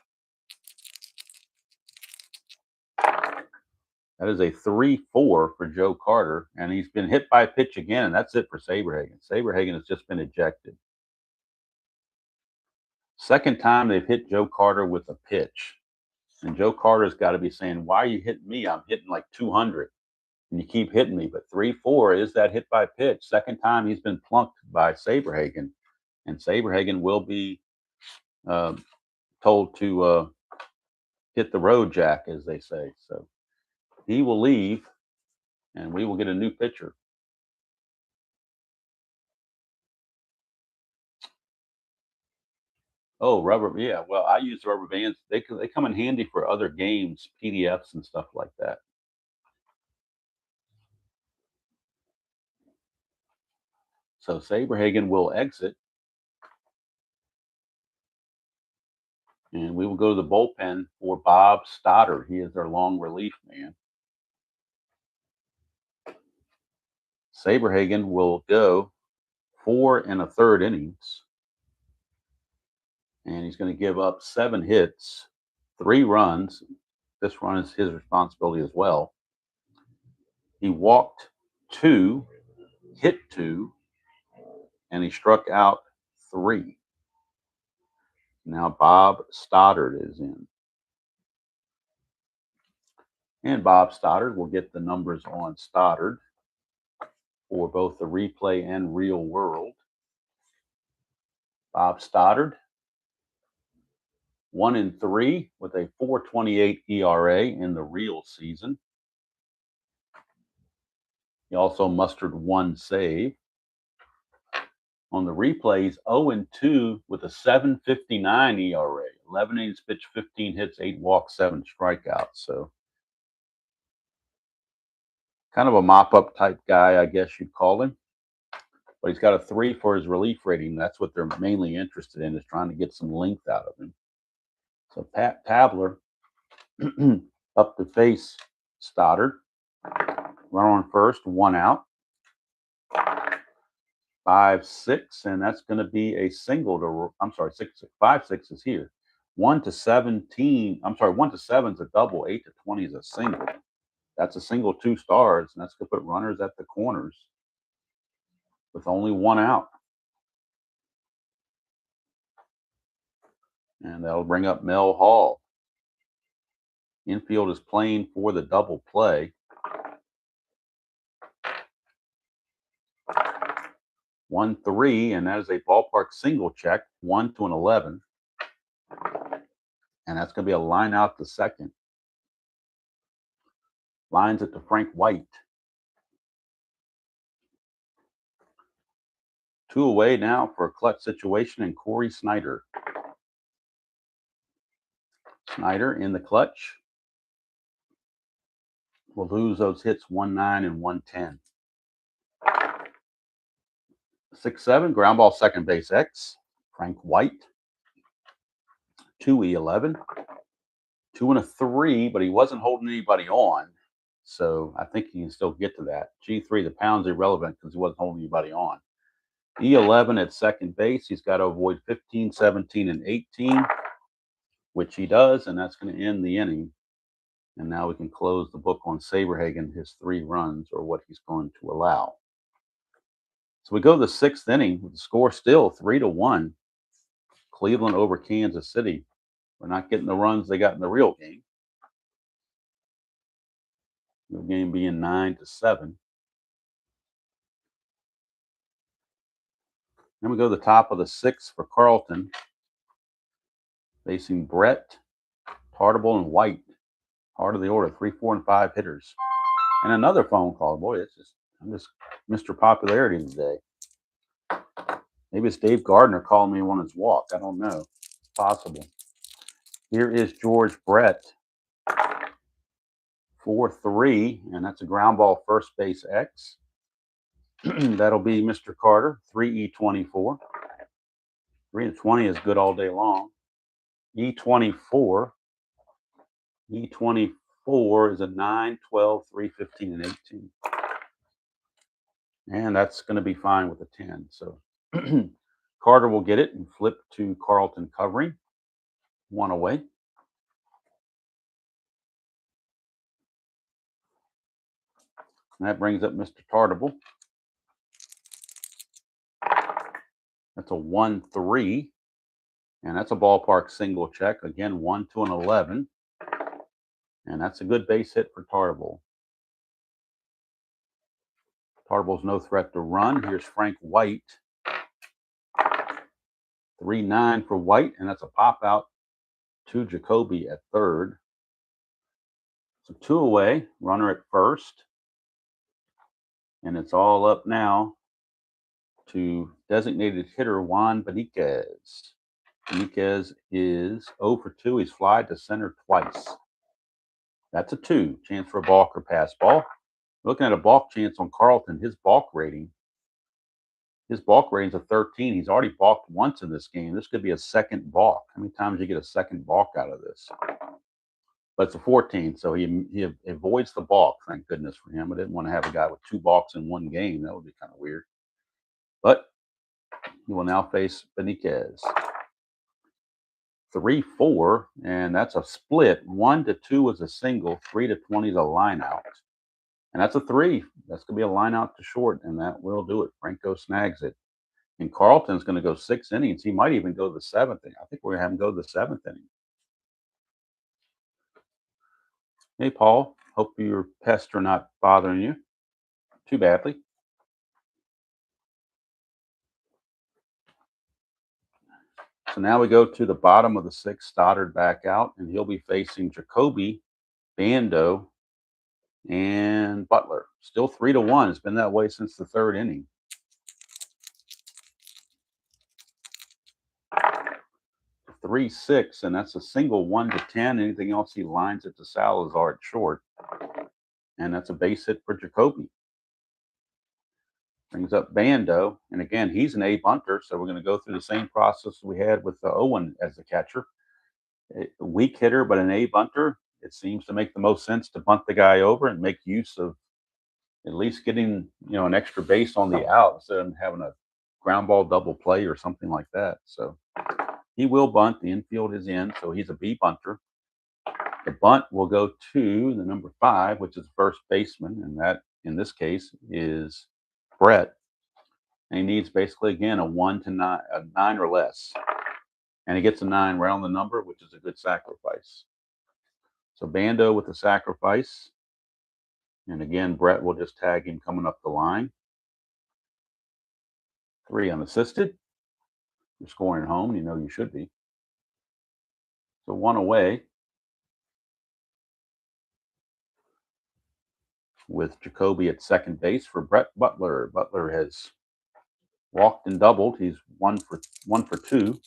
That is a 3-4 for Joe Carter, and he's been hit by a pitch again, and that's it for Saberhagen. Saberhagen has just been ejected. Second time they've hit Joe Carter with a pitch. And Joe Carter's got to be saying, why are you hitting me? I'm hitting like 200. And you keep hitting me. But 3-4 is that hit by pitch. Second time he's been plunked by Saberhagen. And Saberhagen will be told to hit the road, Jack, as they say. So he will leave, and we will get a new pitcher. Oh, rubber. Yeah, well, I use rubber bands. They come in handy for other games, PDFs and stuff like that. So Saberhagen will exit. And we will go to the bullpen for Bob Stoddard. He is their long relief man. Saberhagen will go 4 1/3 innings. And he's going to give up 7 hits, 3 runs. This run is his responsibility as well. He walked 2, hit 2, and he struck out 3. Now Bob Stoddard is in. And Bob Stoddard will get the numbers on Stoddard for both the replay and real world. Bob Stoddard, 1-3 with a 4.28 ERA in the real season. He also mustered 1 save. On the replay, he's 0-2 with a 7.59 ERA. 11 innings pitched, 15 hits, 8 walks, 7 strikeouts. So kind of a mop-up type guy, I guess you'd call him. But he's got a 3 for his relief rating. That's what they're mainly interested in, is trying to get some length out of him. So Pat Tabler up to face Stoddard. Run on first, 1 out. 5-6, and that's going to be a single to, 5-6 is here. 1-17, 1-7 is a double, 8-20 is a single. That's a single, 2 stars, and that's going to put runners at the corners with only 1 out. And that'll bring up Mel Hall. Infield is playing for the double play. 1-3, and that is a ballpark single check, 1-11. And that's going to be a line out to second. Lines it to Frank White. 2 away now for a clutch situation, and Corey Snyder. Snyder in the clutch will lose those hits 1-9 and 1-10. 6-7, ground ball, second base X. Frank White. 2-11. 2-3, but he wasn't holding anybody on. So I think he can still get to that. G3, the pound's irrelevant because he wasn't holding anybody on. E11 at second base. He's got to avoid 15, 17, and 18, which he does, and that's going to end the inning. And now we can close the book on Saberhagen, his 3 runs, or what he's going to allow. So we go to the 6th inning with the score still 3-1. Cleveland over Kansas City. We're not getting the runs they got in the real game. The game being 9-7. Then we go to the top of the 6th for Carlton, facing Brett, Tartable, and White. Heart of the order, 3, 4, and 5 hitters. And another phone call. Boy, I'm just Mr. Popularity today. Maybe it's Dave Gardner calling me on his walk. I don't know. It's possible. Here is George Brett. 4-3, and that's a ground ball, first base X. That'll be Mr. Carter, 3E24. 3-20 is good all day long. E24. E24 is a 9, 12, 3, 15, and 18. And that's going to be fine with a 10. So Carter will get it and flip to Carlton covering. 1 away. And that brings up Mr. Tartable. That's a 1-3. And that's a ballpark single check. Again, 1-11. And that's a good base hit for Tartable. Tartable's no threat to run. Here's Frank White. 3-9 for White, and that's a pop out to Jacoby at third. So 2 away, runner at first. And it's all up now to designated hitter Juan Beniquez. Beniquez is 0 for 2. He's flied to center twice. That's a 2. Chance for a balk or pass ball. Looking at a balk chance on Carlton, his balk rating His balk rating's a 13. He's already balked once in this game. This could be a second balk. How many times do you get a second balk out of this? But it's a 14, so he avoids the balk. Thank goodness for him. I didn't want to have a guy with 2 balks in one game. That would be kind of weird. But he will now face Benitez. 3-4, and that's a split. 1-2 is a single. 3-20 is a line out. And that's a 3. That's going to be a line out to short, and that will do it. Franco snags it. And Carlton's going to go 6 innings. He might even go the 7th inning. I think we're going to have him go the 7th inning. Hey, Paul. Hope your pests are not bothering you too badly. So now we go to the bottom of the 6th. Stoddard back out, and he'll be facing Jacoby, Bando, and Butler. Still 3-1. It's been that way since the 3rd inning. 3-6, and that's a single. 1-10. Anything else, he lines it to Salazar at short, and that's a base hit for Jacoby. Brings up Bando, and again, he's an A bunter, so we're going to go through the same process we had with Owen as the catcher. A weak hitter, but an A bunter. It seems to make the most sense to bunt the guy over and make use of at least getting an extra base on the out instead of having a ground ball double play or something like that. So he will bunt. The infield is in, so he's a B bunter. The bunt will go to the number 5, which is first baseman, and that in this case is Brett. And he needs basically again a 1-9, a 9 or less, and he gets a 9 right on the number, which is a good sacrifice. So Bando with the sacrifice, and again Brett will just tag him coming up the line. 3 unassisted. You're scoring at home, you should be. So 1 away with Jacoby at second base for Brett Butler. Butler has walked and doubled. He's 1 for 2.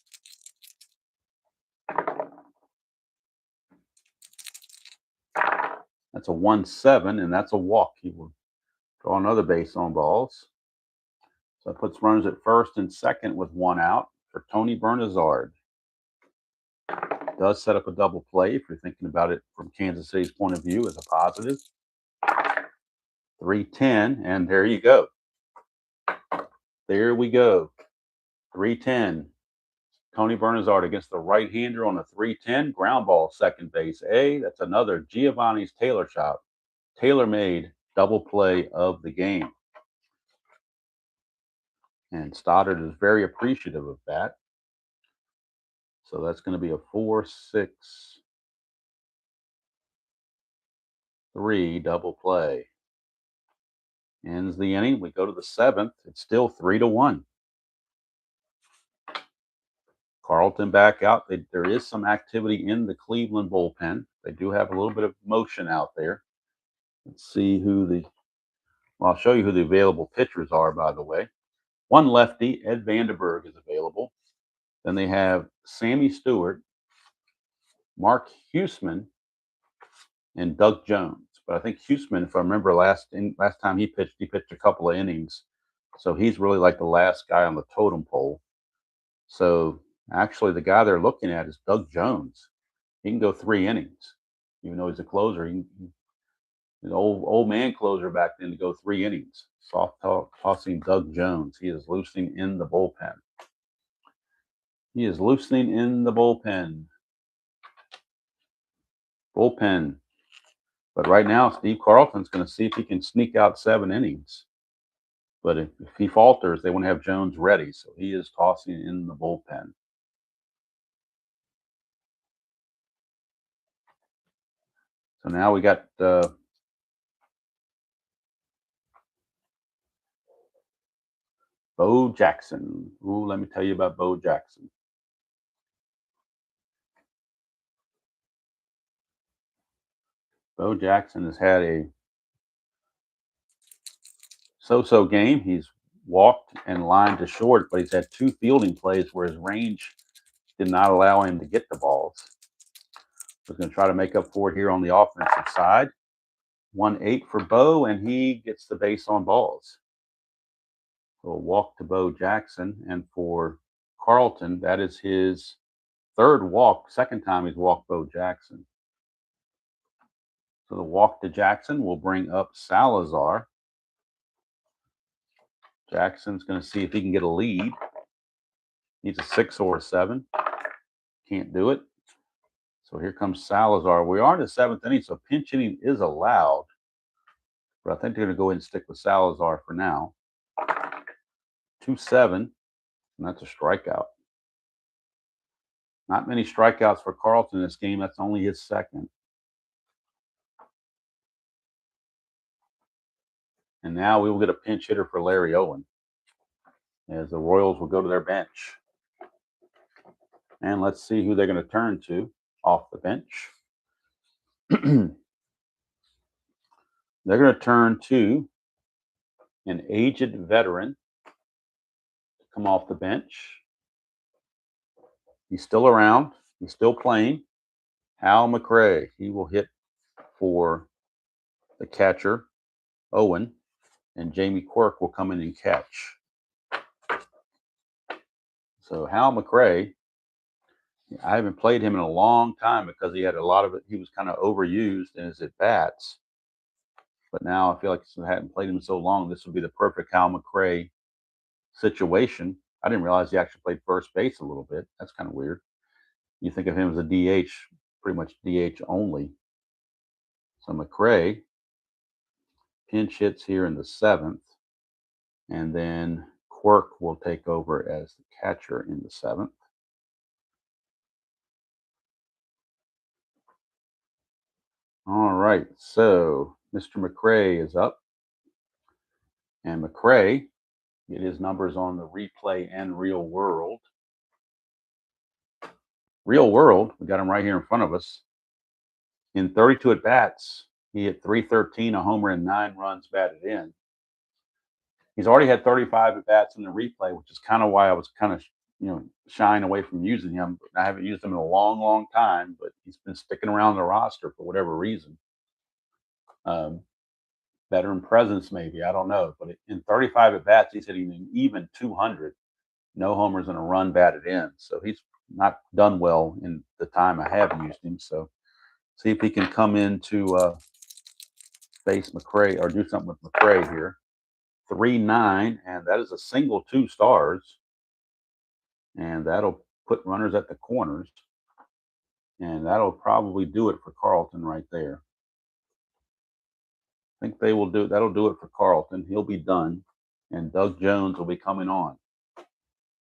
That's a 1-7, and that's a walk. He will draw another base on balls. So it puts runners at first and second with 1 out for Tony Bernazard. Does set up a double play if you're thinking about it from Kansas City's point of view as a positive. 3-10, and there you go. There we go. 3-10. Tony Bernazard against the right-hander on a 3-10. Ground ball, second base A. That's another Giovanni's Tailor Shop. Tailor-made double play of the game. And Stoddard is very appreciative of that. So that's going to be a 4-6-3 double play. Ends the inning. We go to the 7th. It's still 3-1. Carlton back out. There is some activity in the Cleveland bullpen. They do have a little bit of motion out there. Let's see I'll show you who the available pitchers are, by the way. One lefty, Ed Vandenberg, is available. Then they have Sammy Stewart, Mark Huseman, and Doug Jones. But I think Huseman, if I remember last time he pitched a couple of innings. So he's really like the last guy on the totem pole. So actually the guy they're looking at is Doug Jones. He can go 3 innings, even though he's a closer. He's an old man closer back then to go 3 innings. Soft tossing Doug Jones. He is loosening in the bullpen. Bullpen. But right now, Steve Carlton's going to see if he can sneak out 7 innings. But if he falters, they want to have Jones ready. So he is tossing in the bullpen. So now we got Bo Jackson. Ooh, let me tell you about Bo Jackson. Bo Jackson has had a so-so game. He's walked and lined to short, but he's had 2 fielding plays where his range did not allow him to get the balls. He's going to try to make up for it here on the offensive side. 1-8 for Bo, and he gets the base on balls. So a walk to Bo Jackson. And for Carlton, that is his third walk, second time he's walked Bo Jackson. So the walk to Jackson will bring up Salazar. Jackson's going to see if he can get a lead. Needs a 6 or a 7. Can't do it. So here comes Salazar. We are in the 7th inning, so pinch hitting is allowed. But I think they're going to go ahead and stick with Salazar for now. 2-7, and that's a strikeout. Not many strikeouts for Carlton in this game. That's only his second. And now we will get a pinch hitter for Larry Owen, as the Royals will go to their bench. And let's see who they're going to turn to off the bench. They're going to turn to an aged veteran to come off the bench. He's still around. He's still playing. Hal McRae. He will hit for the catcher, Owen, and Jamie Quirk will come in and catch. So Hal McRae, I haven't played him in a long time because he had a lot of it. He was kind of overused in his at-bats. But now I feel like since I hadn't played him so long, this would be the perfect Hal McRae situation. I didn't realize he actually played first base a little bit. That's kind of weird. You think of him as a DH, pretty much DH only. So McRae pinch hits here in the 7th. And then Quirk will take over as the catcher in the 7th. All right, so Mr. McRae is up. And McRae, get his numbers on the replay and real world. Real world, we got him right here in front of us. In 32 at-bats, he hit .313, a homer, and 9 runs batted in. He's already had 35 at-bats in the replay, which is kind of why I was kind of, shying away from using him. I haven't used him in a long, long time, but he's been sticking around the roster for whatever reason. Veteran presence, maybe, I don't know. But in 35 at-bats, he's hitting an even 200, no homers and a run batted in. So he's not done well in the time I have used him. So see if he can come in to face McRae or do something with McRae here. 3-9, and that is a single 2 stars. And that'll put runners at the corners. And that'll probably do it for Carlton right there. I think they will do it. That'll do it for Carlton. He'll be done. And Doug Jones will be coming on.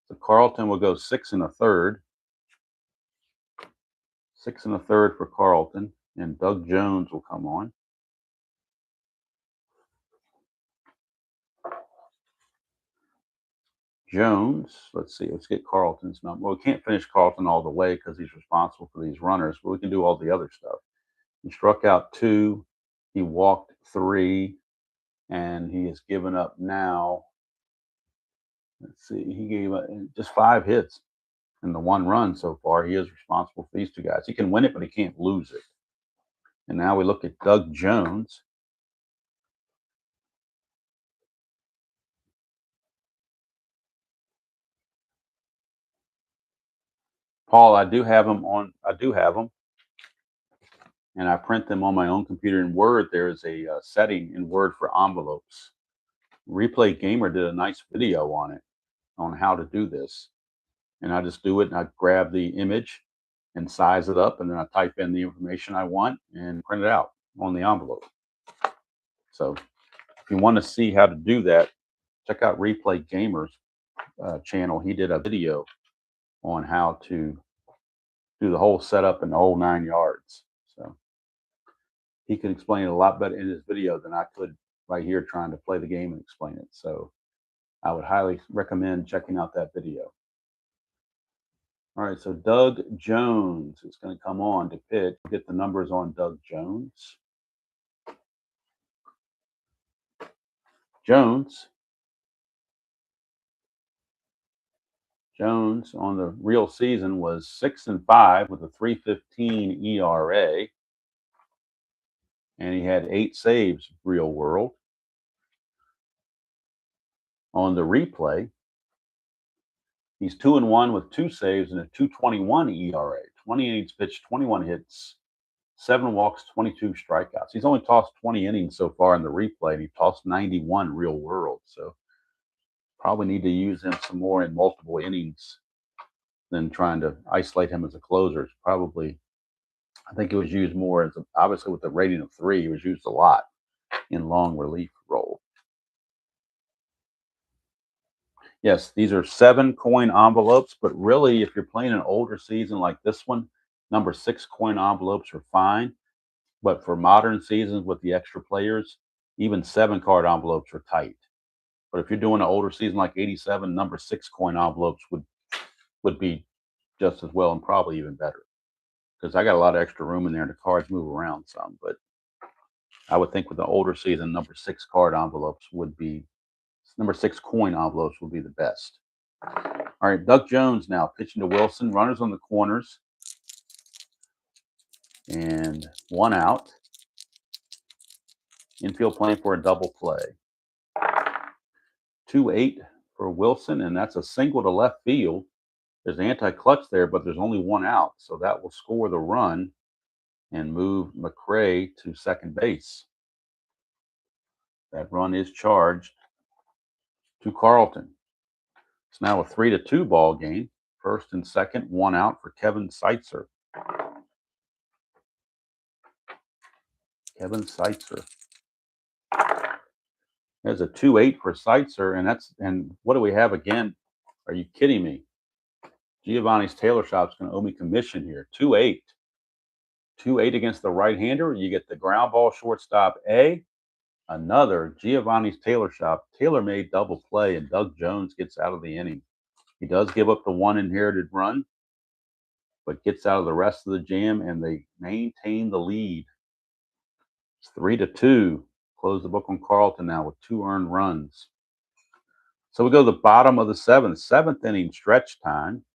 So Carlton will go 6 1/3. 6 1/3 for Carlton. And Doug Jones will come on. Jones, let's see, let's get Carlton's number. Well, we can't finish Carlton all the way because he's responsible for these runners, but we can do all the other stuff. He struck out 2, he walked 3, and he has given up now. Let's see, he gave up just 5 hits and the 1 run so far. He is responsible for these 2 guys. He can win it, but he can't lose it. And now we look at Doug Jones. Paul, I do have them. And I print them on my own computer in Word. There is a setting in Word for envelopes. Replay Gamer did a nice video on it, on how to do this. And I just do it, and I grab the image and size it up, and then I type in the information I want and print it out on the envelope. So if you want to see how to do that, check out Replay Gamer's channel. He did a video on how to do the whole setup and the whole 9 yards. So he can explain it a lot better in his video than I could right here trying to play the game and explain it. So I would highly recommend checking out that video. All right, so Doug Jones is going to come on to pitch. Get the numbers on Doug Jones. Jones on the real season was 6-5 with a 3.15 ERA. And he had 8 saves real world. On the replay, he's 2-1 with 2 saves and a 2.21 ERA. 20 innings pitched, 21 hits, 7 walks, 22 strikeouts. He's only tossed 20 innings so far in the replay, and he tossed 91 real world. So probably need to use him some more in multiple innings than trying to isolate him as a closer. It's probably, I think it was used more as obviously with the rating of 3, he was used a lot in long relief role. Yes, these are 7 coin envelopes, but really, if you're playing an older season like this one, number 6 coin envelopes are fine. But for modern seasons with the extra players, even 7 card envelopes are tight. But if you're doing an older season like 87, number 6 coin envelopes would be just as well and probably even better. Because I got a lot of extra room in there and the cards move around some. But I would think with the older season, number 6 card envelopes would be, number 6 coin envelopes would be the best. All right, Doug Jones now pitching to Wilson. Runners on the corners. And 1 out. Infield playing for a double play. 2-8 for Wilson, and that's a single to left field. There's an anti-clutch there, but there's only 1 out, so that will score the run and move McRae to second base. That run is charged to Carlton. It's now a 3-2 ball game. First and second, 1 out for Kevin Seitzer. Kevin Seitzer. There's a 2-8 for Seitzer, and what do we have again? Are you kidding me? Giovanni's Tailor Shop's going to owe me commission here. 2-8. 2-8 against the right-hander. You get the ground ball shortstop A. Another Giovanni's Tailor Shop tailor-made double play, and Doug Jones gets out of the inning. He does give up the 1 inherited run, but gets out of the rest of the jam, and they maintain the lead. It's 3-2. Close the book on Carlton now with 2 earned runs. So we go to the bottom of the 7th inning stretch time.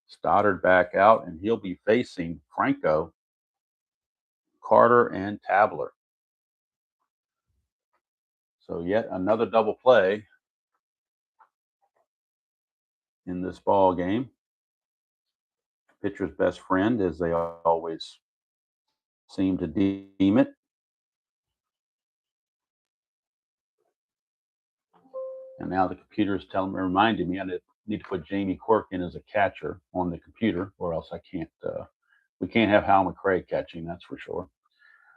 Stoddard back out, and he'll be facing Franco, Carter, and Tabler. So yet another double play in this ball game. Pitcher's best friend, as they always seem to deem it. And now the computer is reminding me I need to put Jamie Quirk in as a catcher on the computer, or else I can't. We can't have Hal McRae catching, that's for sure.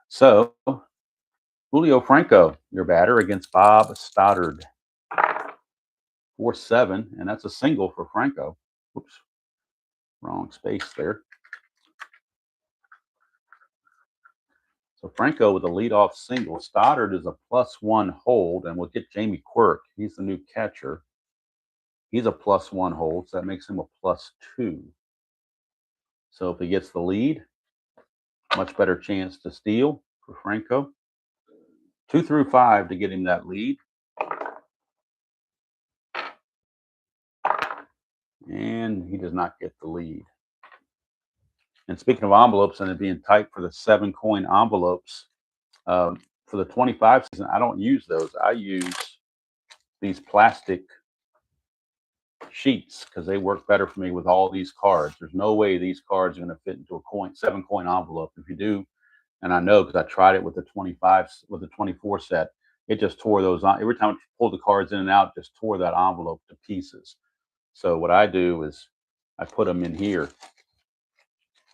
So Julio Franco, your batter, against Bob Stoddard. 4-7, and that's a single for Franco. Whoops, wrong space there. So Franco with a leadoff single. Stoddard is a +1 hold, and we'll get Jamie Quirk. He's the new catcher. He's a +1 hold, so that makes him a +2. So if he gets the lead, much better chance to steal for Franco. 2 through 5 to get him that lead. And he does not get the lead. And speaking of envelopes and it being tight for the 7 coin envelopes, for the 25 season, I don't use those. I use these plastic sheets because they work better for me with all these cards. There's no way these cards are going to fit into a 7 coin envelope. If you do, and I know because I tried it with the 24 set, it just tore those on. Every time I pulled the cards in and out, just tore that envelope to pieces. So what I do is I put them in here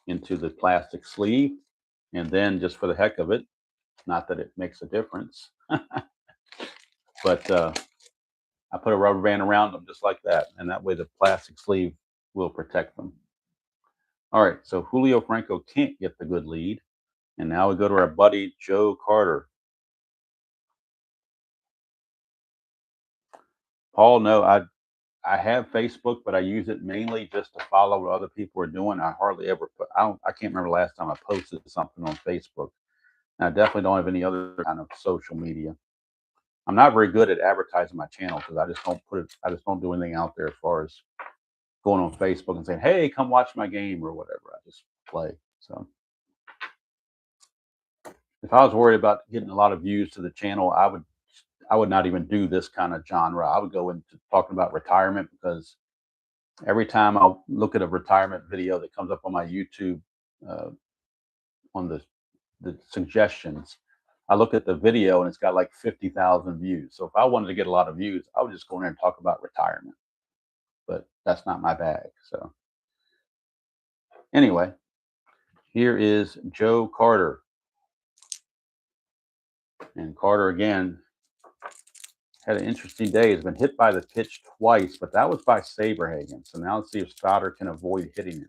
into the plastic sleeve, and then just for the heck of it, not that it makes a difference, but I put a rubber band around them just like that, and that way the plastic sleeve will protect them. All right, so Julio Franco can't get the good lead, and now we go to our buddy Joe Carter. Paul, no, I have Facebook, but I use it mainly just to follow what other people are doing. I hardly ever I can't remember the last time I posted something on Facebook. And I definitely don't have any other kind of social media. I'm not very good at advertising my channel because I just don't do anything out there as far as going on Facebook and saying, hey, come watch my game or whatever. I just play. So if I was worried about getting a lot of views to the channel, I would I would not even do this kind of genre. I would go into talking about retirement, because every time I look at a retirement video that comes up on my YouTube, uh, on the suggestions, I look at the video and it's got like 50,000 views. So if I wanted to get a lot of views, I would just go in there and talk about retirement. But that's not my bag. So anyway, here is Joe Carter. And Carter, again, had an interesting day. He's been hit by the pitch twice, but that was by Saberhagen. So now let's see if Stoddard can avoid hitting him.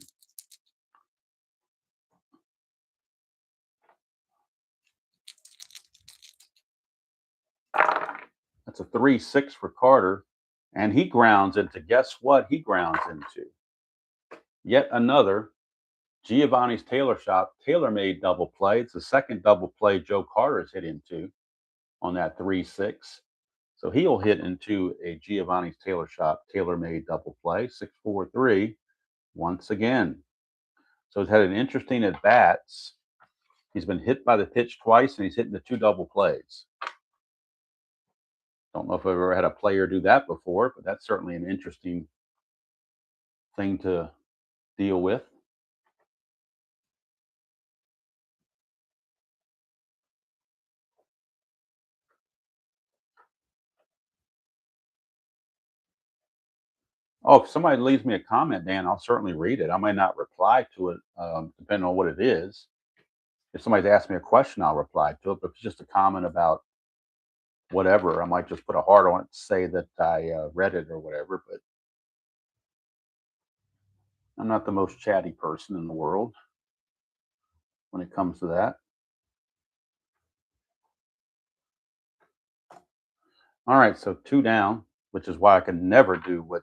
That's a 3-6 for Carter. And he grounds into, guess what he grounds into? Yet another Giovanni's Tailor Shop tailor-made double play. It's the second double play Joe Carter has hit into on that 3-6. So he'll hit into a Giovanni's Tailor Shop tailor-made double play, 6-4-3, once again. So he's had an interesting at-bats. He's been hit by the pitch twice, and he's hitting the 2 double plays. Don't know if I've ever had a player do that before, but that's certainly an interesting thing to deal with. Oh, if somebody leaves me a comment, Dan, I'll certainly read it. I may not reply to it, depending on what it is. If somebody's asked me a question, I'll reply to it. But if it's just a comment about whatever, I might just put a heart on it to say that I read it or whatever. But I'm not the most chatty person in the world when it comes to that. All right, so 2 down, which is why I can never do what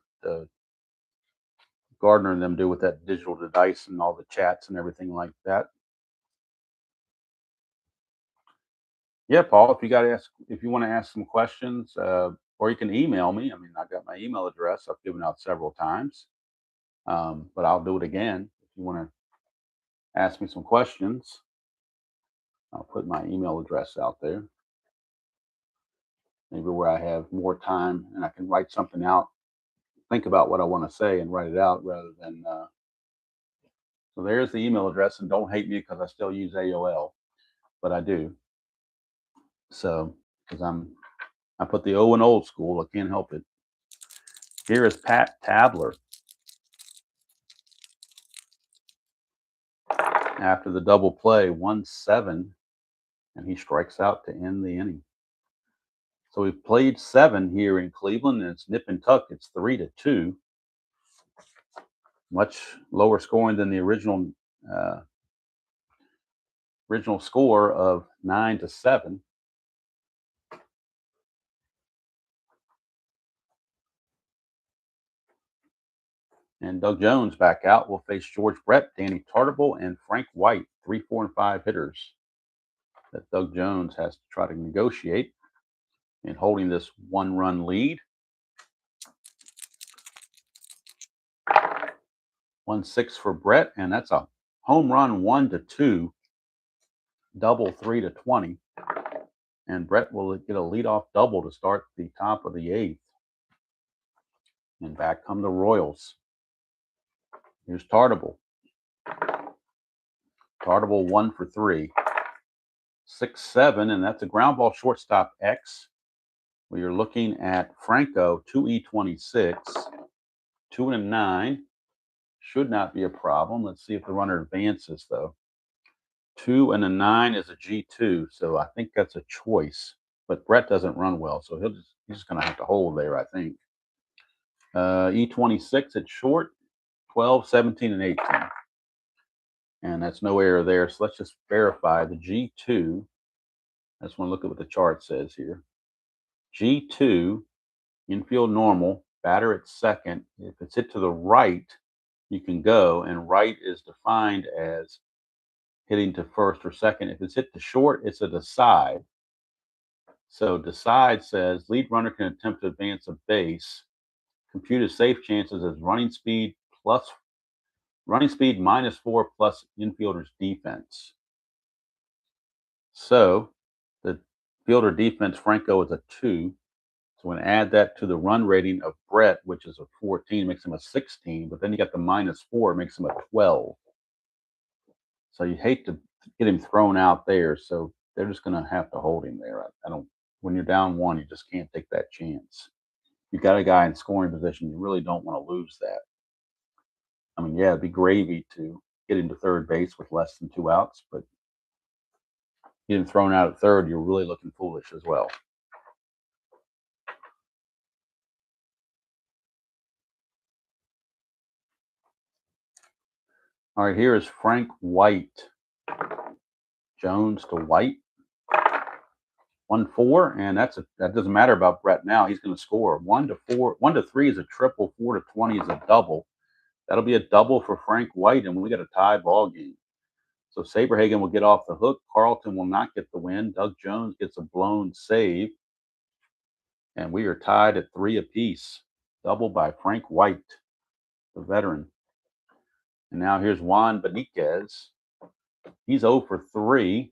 Gardner and them do with that digital to dice and all the chats and everything like that. Yeah, Paul, if you want to ask some questions, or you can email me. I mean, I got my email address I've given out several times, but I'll do it again. If you want to ask me some questions, I'll put my email address out there. Maybe where I have more time and I can write something out, think about what I want to say and write it out rather than. So there's the email address, and don't hate me because I still use AOL, but I do. So because I put the O in old school, I can't help it. Here is Pat Tabler. After the double play, 1-7, and he strikes out to end the inning. So we've played 7 here in Cleveland, and it's nip and tuck. It's 3-2. Much lower scoring than the original score of 9-7. And Doug Jones back out will face George Brett, Danny Tartable, and Frank White, 3, 4, and 5 hitters that Doug Jones has to try to negotiate in holding this 1-run lead. 1-6 for Brett, and that's a home run 1-2, double 3-20. And Brett will get a leadoff double to start the top of the 8th. And back come the Royals. Here's Tartable. Tartable 1 for 3. 6-7, and that's a ground ball shortstop X. We are looking at Franco, 2E26, 2-9. Should not be a problem. Let's see if the runner advances, though. 2-9 is a G2, so I think that's a choice. But Brett doesn't run well, so he's just going to have to hold there, I think. E26 at short, 12, 17, and 18. And that's no error there. So let's just verify the G2. I just want to look at what the chart says here. G2, infield normal, batter at second. If it's hit to the right, you can go, and right is defined as hitting to first or second. If it's hit to short, it's a decide. So decide says lead runner can attempt to advance a base. Computed safe chances as running speed -4 plus infielder's defense. So the Fielder defense, Franco is a 2. So we're going to add that to the run rating of Brett, which is a 14, makes him a 16. But then you got the -4, makes him a 12. So you hate to get him thrown out there. So they're just going to have to hold him there. I don't. When you're down 1, you just can't take that chance. You got a guy in scoring position. You really don't want to lose that. I mean, yeah, it'd be gravy to get into third base with less than 2 outs, but getting thrown out at third, you're really looking foolish as well. All right, here is Frank White. Jones to White. 1-4, and that doesn't matter about Brett now. He's going to score. 1-4, 1-3 is a triple. 4-20 is a double. That'll be a double for Frank White, and we got a tie ball game. So Saberhagen will get off the hook. Carlton will not get the win. Doug Jones gets a blown save, and we are tied at 3 apiece. Double by Frank White, the veteran. And now here's Juan Benitez. He's 0 for 3.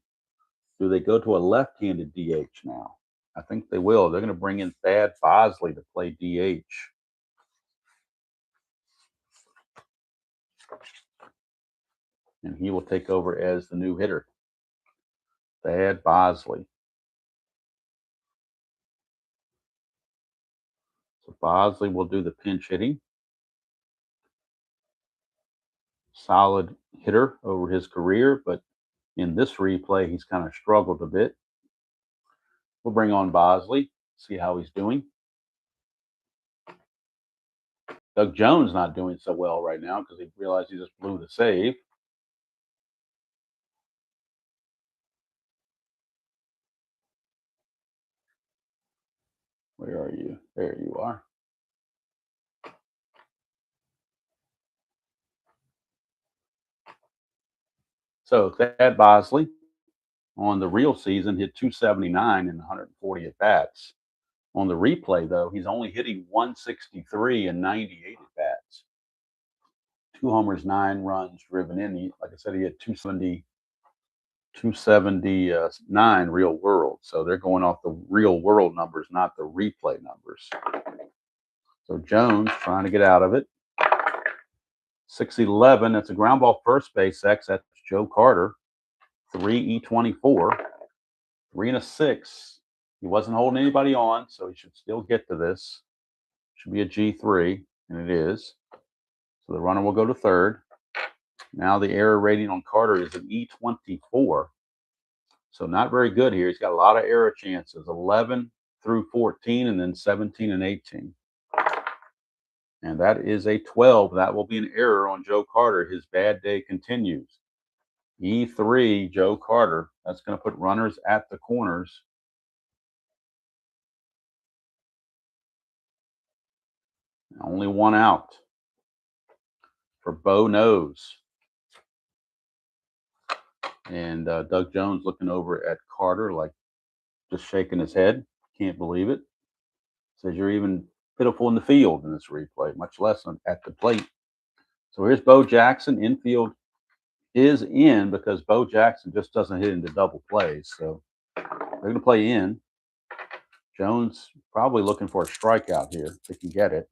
Do they go to a left-handed DH now? I think they will. They're going to bring in Thad Bosley to play DH. And he will take over as the new hitter. Thad Bosley. So Bosley will do the pinch hitting. Solid hitter over his career, but in this replay, he's kind of struggled a bit. We'll bring on Bosley, see how he's doing. Doug Jones not doing so well right now because he realized he just blew the save. Where are you? There you are. So Thad Bosley on the real season hit 279 in 140 at bats. On the replay, though, he's only hitting 163 and 98 at bats. 2 homers, 9 runs driven in. Like I said, he had 279 real world. So they're going off the real world numbers, not the replay numbers. So Jones trying to get out of it. 6-11. That's a ground ball first base X. That's Joe Carter. 3 E24. 3 and a 6. He wasn't holding anybody on, so he should still get to this. Should be a G3, and it is. So the runner will go to third. Now the error rating on Carter is an E24. So not very good here. He's got a lot of error chances. 11 through 14, and then 17 and 18. And that is a 12. That will be an error on Joe Carter. His bad day continues. E3, Joe Carter. That's going to put runners at the corners. Only 1 out for Bo Nose. And Doug Jones looking over at Carter like just shaking his head. Can't believe it. Says you're even pitiful in the field in this replay, much less at the plate. So here's Bo Jackson. Infield is in because Bo Jackson just doesn't hit into double plays. So they're going to play in. Jones probably looking for a strikeout here if he can get it.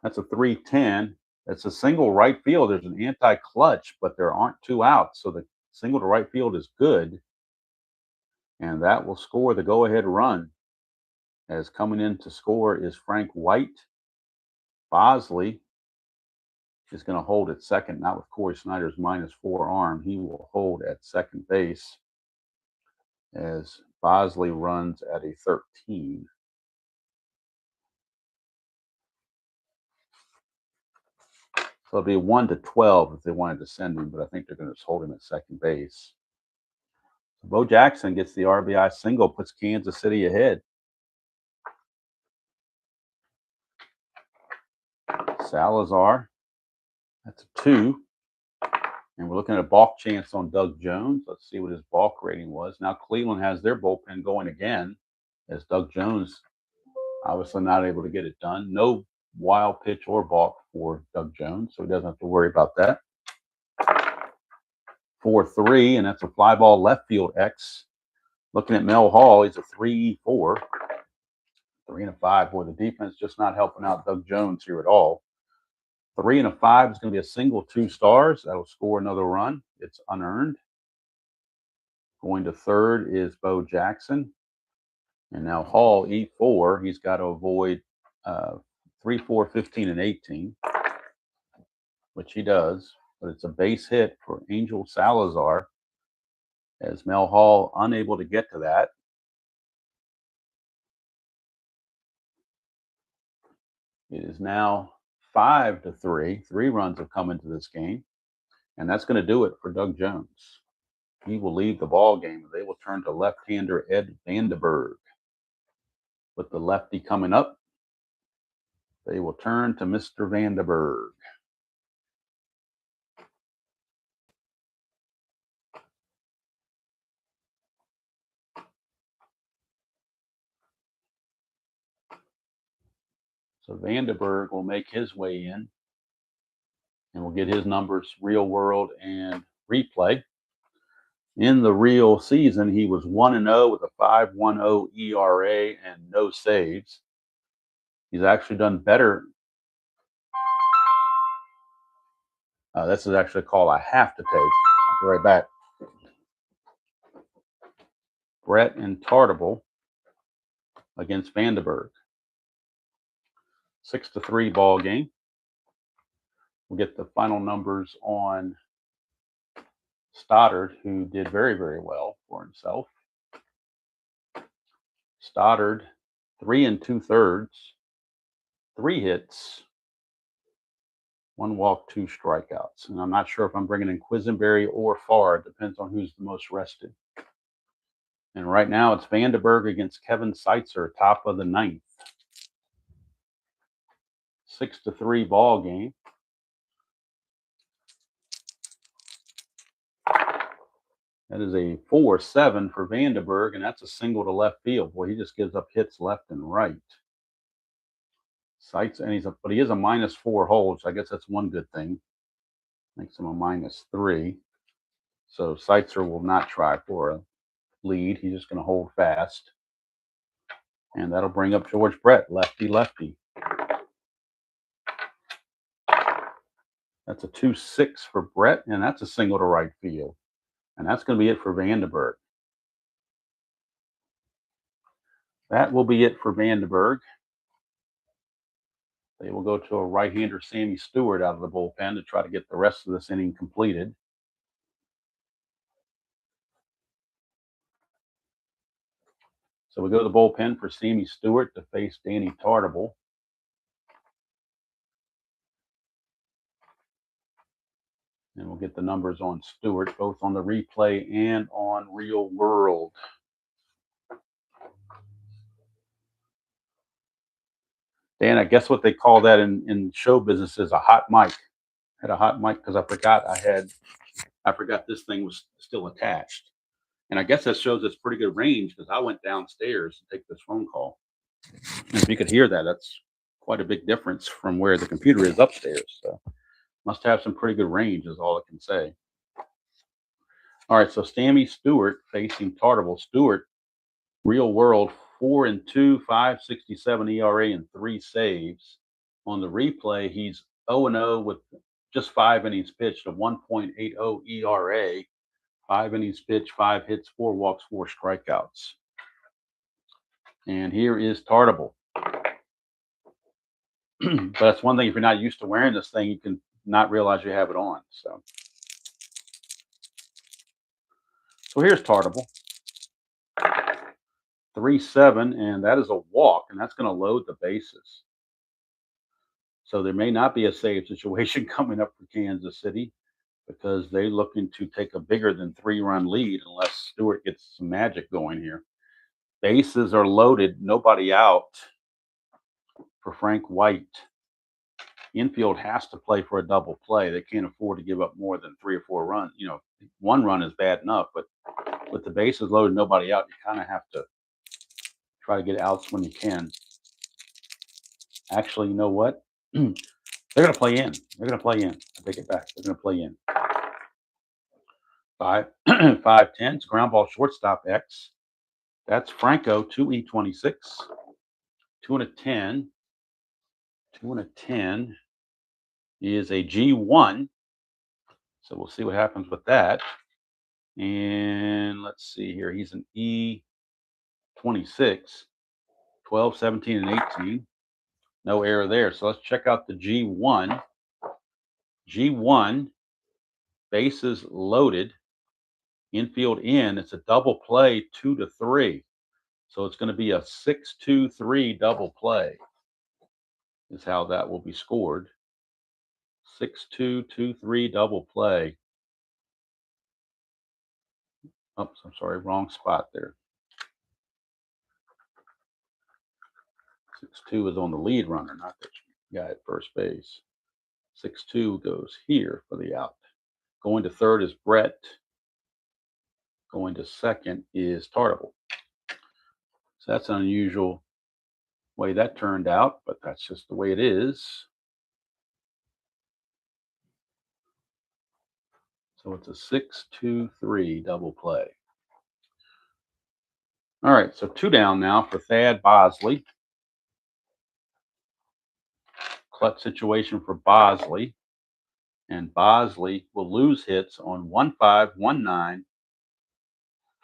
That's a 3-10. It's a single right field. There's an anti-clutch, but there aren't 2 outs. So the single to right field is good. And that will score the go-ahead run. As coming in to score is Frank White. Bosley is going to hold at second, not with Corey Snyder's -4 arm. He will hold at second base as Bosley runs at a 13. So it'll be 1-12 if they wanted to send him, but I think they're going to just hold him at second base. So Bo Jackson gets the RBI single, puts Kansas City ahead. Salazar, that's a 2. And we're looking at a balk chance on Doug Jones. Let's see what his balk rating was. Now Cleveland has their bullpen going again as Doug Jones obviously not able to get it done. No wild pitch or balk for Doug Jones, so he doesn't have to worry about that. 4-3, and that's a fly ball left field X. Looking at Mel Hall, he's a 3-4. 3 and a 5. Boy, the defense just not helping out Doug Jones here at all. 3 and a 5 is going to be a single 2 stars. That'll score another run. It's unearned. Going to third is Bo Jackson. And now Hall, E4. He's got to avoid 3, 4, 15, and 18, which he does. But it's a base hit for Angel Salazar, as Mel Hall unable to get to that. It is now 5-3. 3 runs have come into this game, and that's going to do it for Doug Jones. He will leave the ball game. They will turn to left-hander Ed Vandenberg. With the lefty coming up, they will turn to Mr. Vandenberg. So Vandenberg will make his way in, and we'll get his numbers, real world and replay. In the real season, he was 1-0 with a 5.10 ERA and no saves. He's actually done better. This is actually a call I have to take. I'll be right back. Brett and Tartable against Vandenberg. 6-3 ball game. We'll get the final numbers on Stoddard, who did very, very well for himself. Stoddard, 3 2/3, 3 hits, 1 walk, 2 strikeouts. And I'm not sure if I'm bringing in Quisenberry or Farr. It depends on who's the most rested. And right now it's Vandenberg against Kevin Seitzer, top of the 9th. 6-3 ball game. That is a 4-7 for Vandenberg, and that's a single to left field. Boy, he just gives up hits left and right. Seitzer, and he is a -4 hold, so I guess that's one good thing. Makes him a -3. So Seitzer will not try for a lead. He's just going to hold fast. And that'll bring up George Brett, lefty. That's a 2-6 for Brett, and that's a single to right field. And that's going to be it for Vandenberg. That will be it for Vandenberg. They will go to a right-hander, Sammy Stewart, out of the bullpen to try to get the rest of this inning completed. So we go to the bullpen for Sammy Stewart to face Danny Tartable. And we'll get the numbers on Stewart, both on the replay and on Real World. Dan, I guess what they call that in show business is a hot mic. I had a hot mic because I forgot this thing was still attached. And I guess that shows it's pretty good range because I went downstairs to take this phone call. And if you could hear that, that's quite a big difference from where the computer is upstairs. So must have some pretty good range is all I can say. All right, so Sammy Stewart facing Tartable. Stewart, Real World, 4-2, 5.67 ERA and 3 saves. On the replay, he's 0-0 with just 5 innings pitched, a 1.80 ERA, 5 innings pitched, 5 hits, 4 walks, 4 strikeouts. And here is Tartable. But that's one thing, if you're not used to wearing this thing, you can not realize you have it on. So here's Tartable. 3-7, and that is a walk, and that's going to load the bases. So there may not be a save situation coming up for Kansas City because they're looking to take a bigger than 3-run lead unless Stewart gets some magic going here. Bases are loaded, nobody out for Frank White. Infield has to play for a double play. They can't afford to give up more than 3 or 4 runs. 1 run is bad enough, but with the bases loaded, nobody out, you kind of have to try to get outs when you can. Actually, you know what? They're going to play in. I take it back. They're going to play in. 5-10. It's ground ball shortstop X. That's Franco, 2E26. 2 and a 10. 2 and a 10 is a G1. So we'll see what happens with that. And let's see here. He's an E26. 12, 17, and 18. No error there. So let's check out the G1. G1, bases loaded, infield in. It's a double play, 2 to 3. So it's going to be a 6-2-3 double play is how that will be scored. 6-2-2-3 double play. Oops, I'm sorry, wrong spot there. 6-2 is on the lead runner, not the guy at first base. 6-2 goes here for the out. Going to third is Brett. Going to second is Tartable. So that's an unusual way that turned out, but that's just the way it is. So it's a 6-2-3 double play. All right, so 2 down now for Thad Bosley. Clutch situation for Bosley. And Bosley will lose hits on 1-5, 1-9,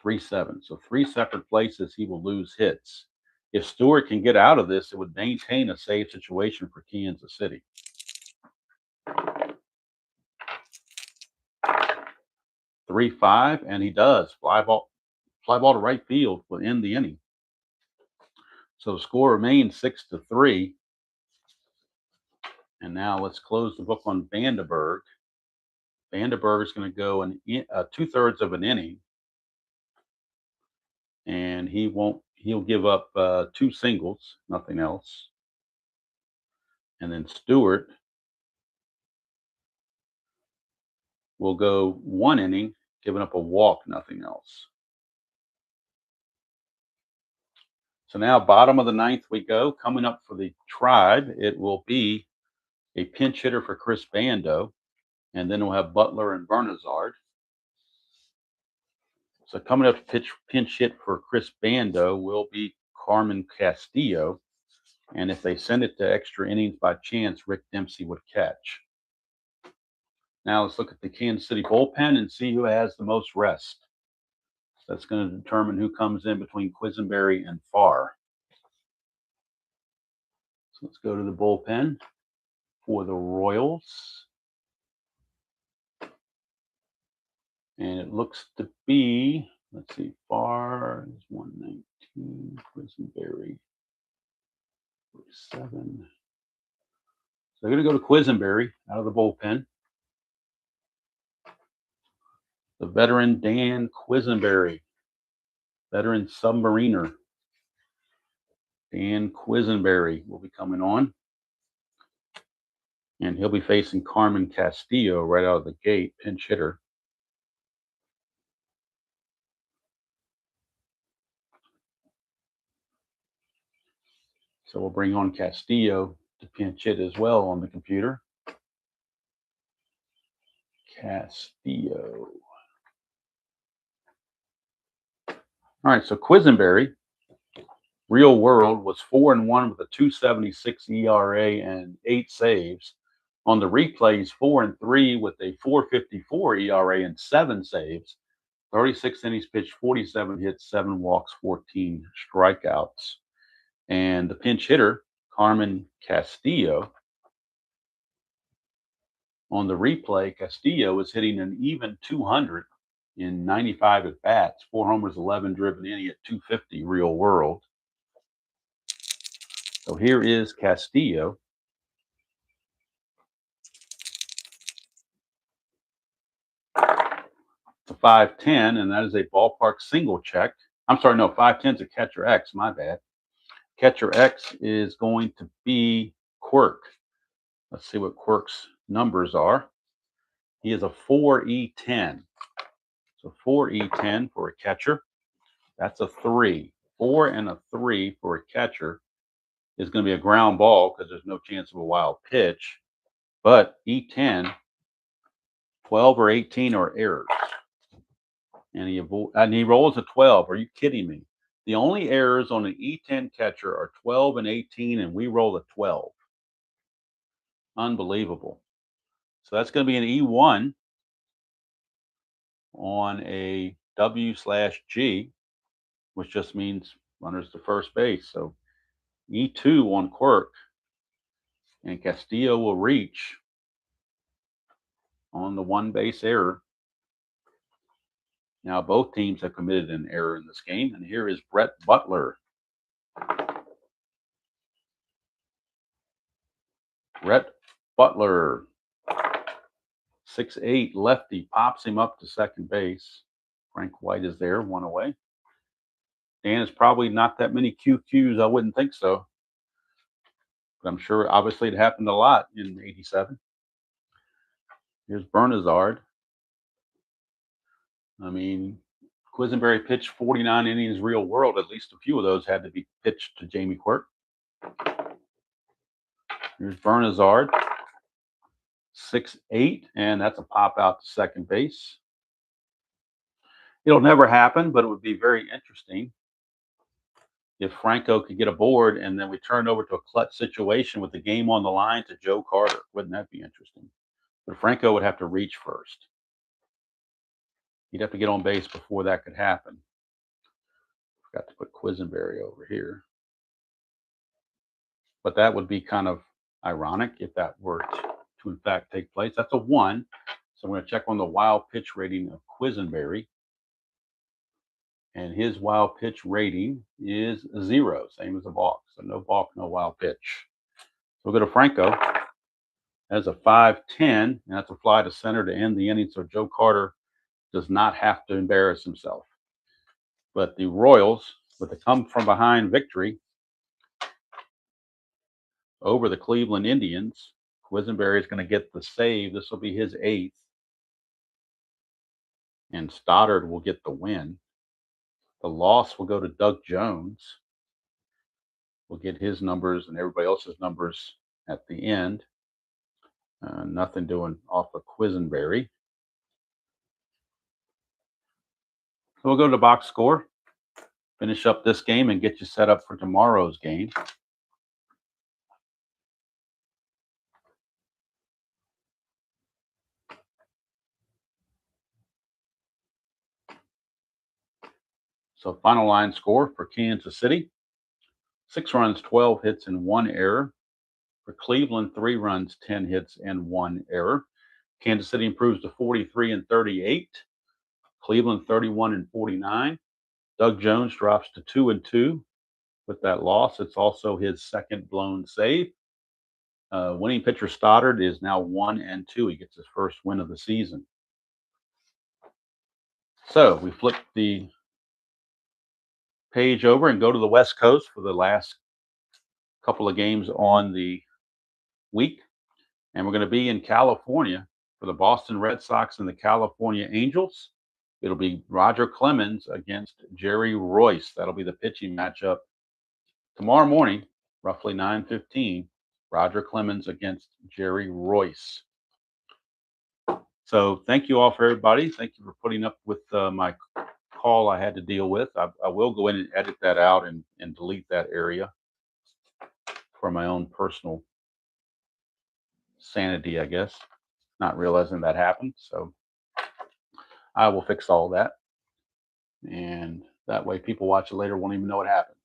3-7. So 3 separate places he will lose hits. If Stewart can get out of this, it would maintain a safe situation for Kansas City. 3-5, and he does. Fly ball to right field will end the inning. So the score remains 6-3. And now let's close the book on Vandenberg. Vandenberg is going to go in 2/3 of an inning, and he'll give up 2 singles, nothing else. And then Stewart will go 1 inning, giving up a walk, nothing else. So now bottom of the 9th we go. Coming up for the Tribe, it will be a pinch hitter for Chris Bando, and then we'll have Butler and Bernazard. So coming up to pinch hit for Chris Bando will be Carmen Castillo. And if they send it to extra innings by chance, Rick Dempsey would catch. Now let's look at the Kansas City bullpen and see who has the most rest. That's going to determine who comes in between Quisenberry and Farr. So let's go to the bullpen for the Royals. And it looks to be, let's see, Farr is 119, Quisenberry 47. So they're going to go to Quisenberry out of the bullpen. The veteran Dan Quisenberry, veteran submariner. Dan Quisenberry will be coming on. And he'll be facing Carmen Castillo right out of the gate, pinch hitter. So we'll bring on Castillo to pinch hit as well on the computer. Castillo. All right, so Quisenberry, real world, was 4-1 with a 2.76 ERA and 8 saves. On the replay, he's 4-3 with a 4.54 ERA and 7 saves. 36 innings pitched, 47 hits, 7 walks, 14 strikeouts. And the pinch hitter, Carmen Castillo, on the replay, Castillo is hitting an even 200 in 95 at bats, 4 homers, 11 driven in, at 250 real world. So here is Castillo. It's a 5-10, and that is a ballpark single check. I'm sorry, no, 5-10 is a catcher X, my bad. Catcher X is going to be Quirk. Let's see what Quirk's numbers are. He is a 4E10. So 4E10 for a catcher. That's a 3. 4 and a 3 for a catcher is going to be a ground ball because there's no chance of a wild pitch. But E10, 12 or 18 are errors. And he rolls a 12. Are you kidding me? The only errors on an E10 catcher are 12 and 18, and we roll a 12. Unbelievable. So that's going to be an E1 on a W/G, which just means runners to first base. So E2 on Quirk, and Castillo will reach on the one base error. Now both teams have committed an error in this game, and here is Brett Butler. Brett Butler, 6'8", lefty, pops him up to second base. Frank White is there, one away. Dan, is probably not that many QQs. I wouldn't think so. But I'm sure, obviously, it happened a lot in '87. Here's Bernazard. I mean, Quisenberry pitched 49 innings real world. At least a few of those had to be pitched to Jamie Quirk. Here's Bernazard, 6'8", and that's a pop out to second base. It'll never happen, but it would be very interesting if Franco could get aboard and then we turn over to a clutch situation with the game on the line to Joe Carter. Wouldn't that be interesting? But Franco would have to reach first. He'd have to get on base before that could happen. Forgot to put Quisenberry over here. But that would be kind of ironic if that were to in fact take place. That's a 1. So I'm going to check on the wild pitch rating of Quisenberry. And his wild pitch rating is 0, same as the balk. So no balk, no wild pitch. We'll go to Franco. That's a 5-10, and that's a fly to center to end the inning. So Joe Carter does not have to embarrass himself. But the Royals, with a come-from-behind victory over the Cleveland Indians, Quisenberry is going to get the save. This will be his 8th. And Stoddard will get the win. The loss will go to Doug Jones. We'll get his numbers and everybody else's numbers at the end. Nothing doing off of Quisenberry. So we'll go to the box score, finish up this game, and get you set up for tomorrow's game. So final line score for Kansas City: 6 runs, 12 hits, and 1 error. For Cleveland, 3 runs, 10 hits, and 1 error. Kansas City improves to 43 and 38. Cleveland 31 and 49. Doug Jones drops to 2 and 2 with that loss. It's also his second blown save. Winning pitcher Stoddard is now 1 and 2. He gets his first win of the season. So we flip the page over and go to the West Coast for the last couple of games on the week. And we're going to be in California for the Boston Red Sox and the California Angels. It'll be Roger Clemens against Jerry Royce. That'll be the pitching matchup tomorrow morning, roughly 9:15. Roger Clemens against Jerry Royce. So thank you all for everybody. Thank you for putting up with my call I had to deal with. I will go in and edit that out and delete that area for my own personal sanity, I guess, not realizing that happened. So I will fix all that. And that way people watch it later won't even know what happened.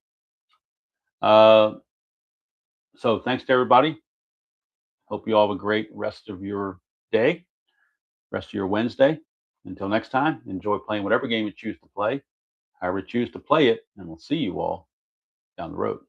So thanks to everybody. Hope you all have a great rest of your day, rest of your Wednesday. Until next time, enjoy playing whatever game you choose to play, however you choose to play it, and we'll see you all down the road.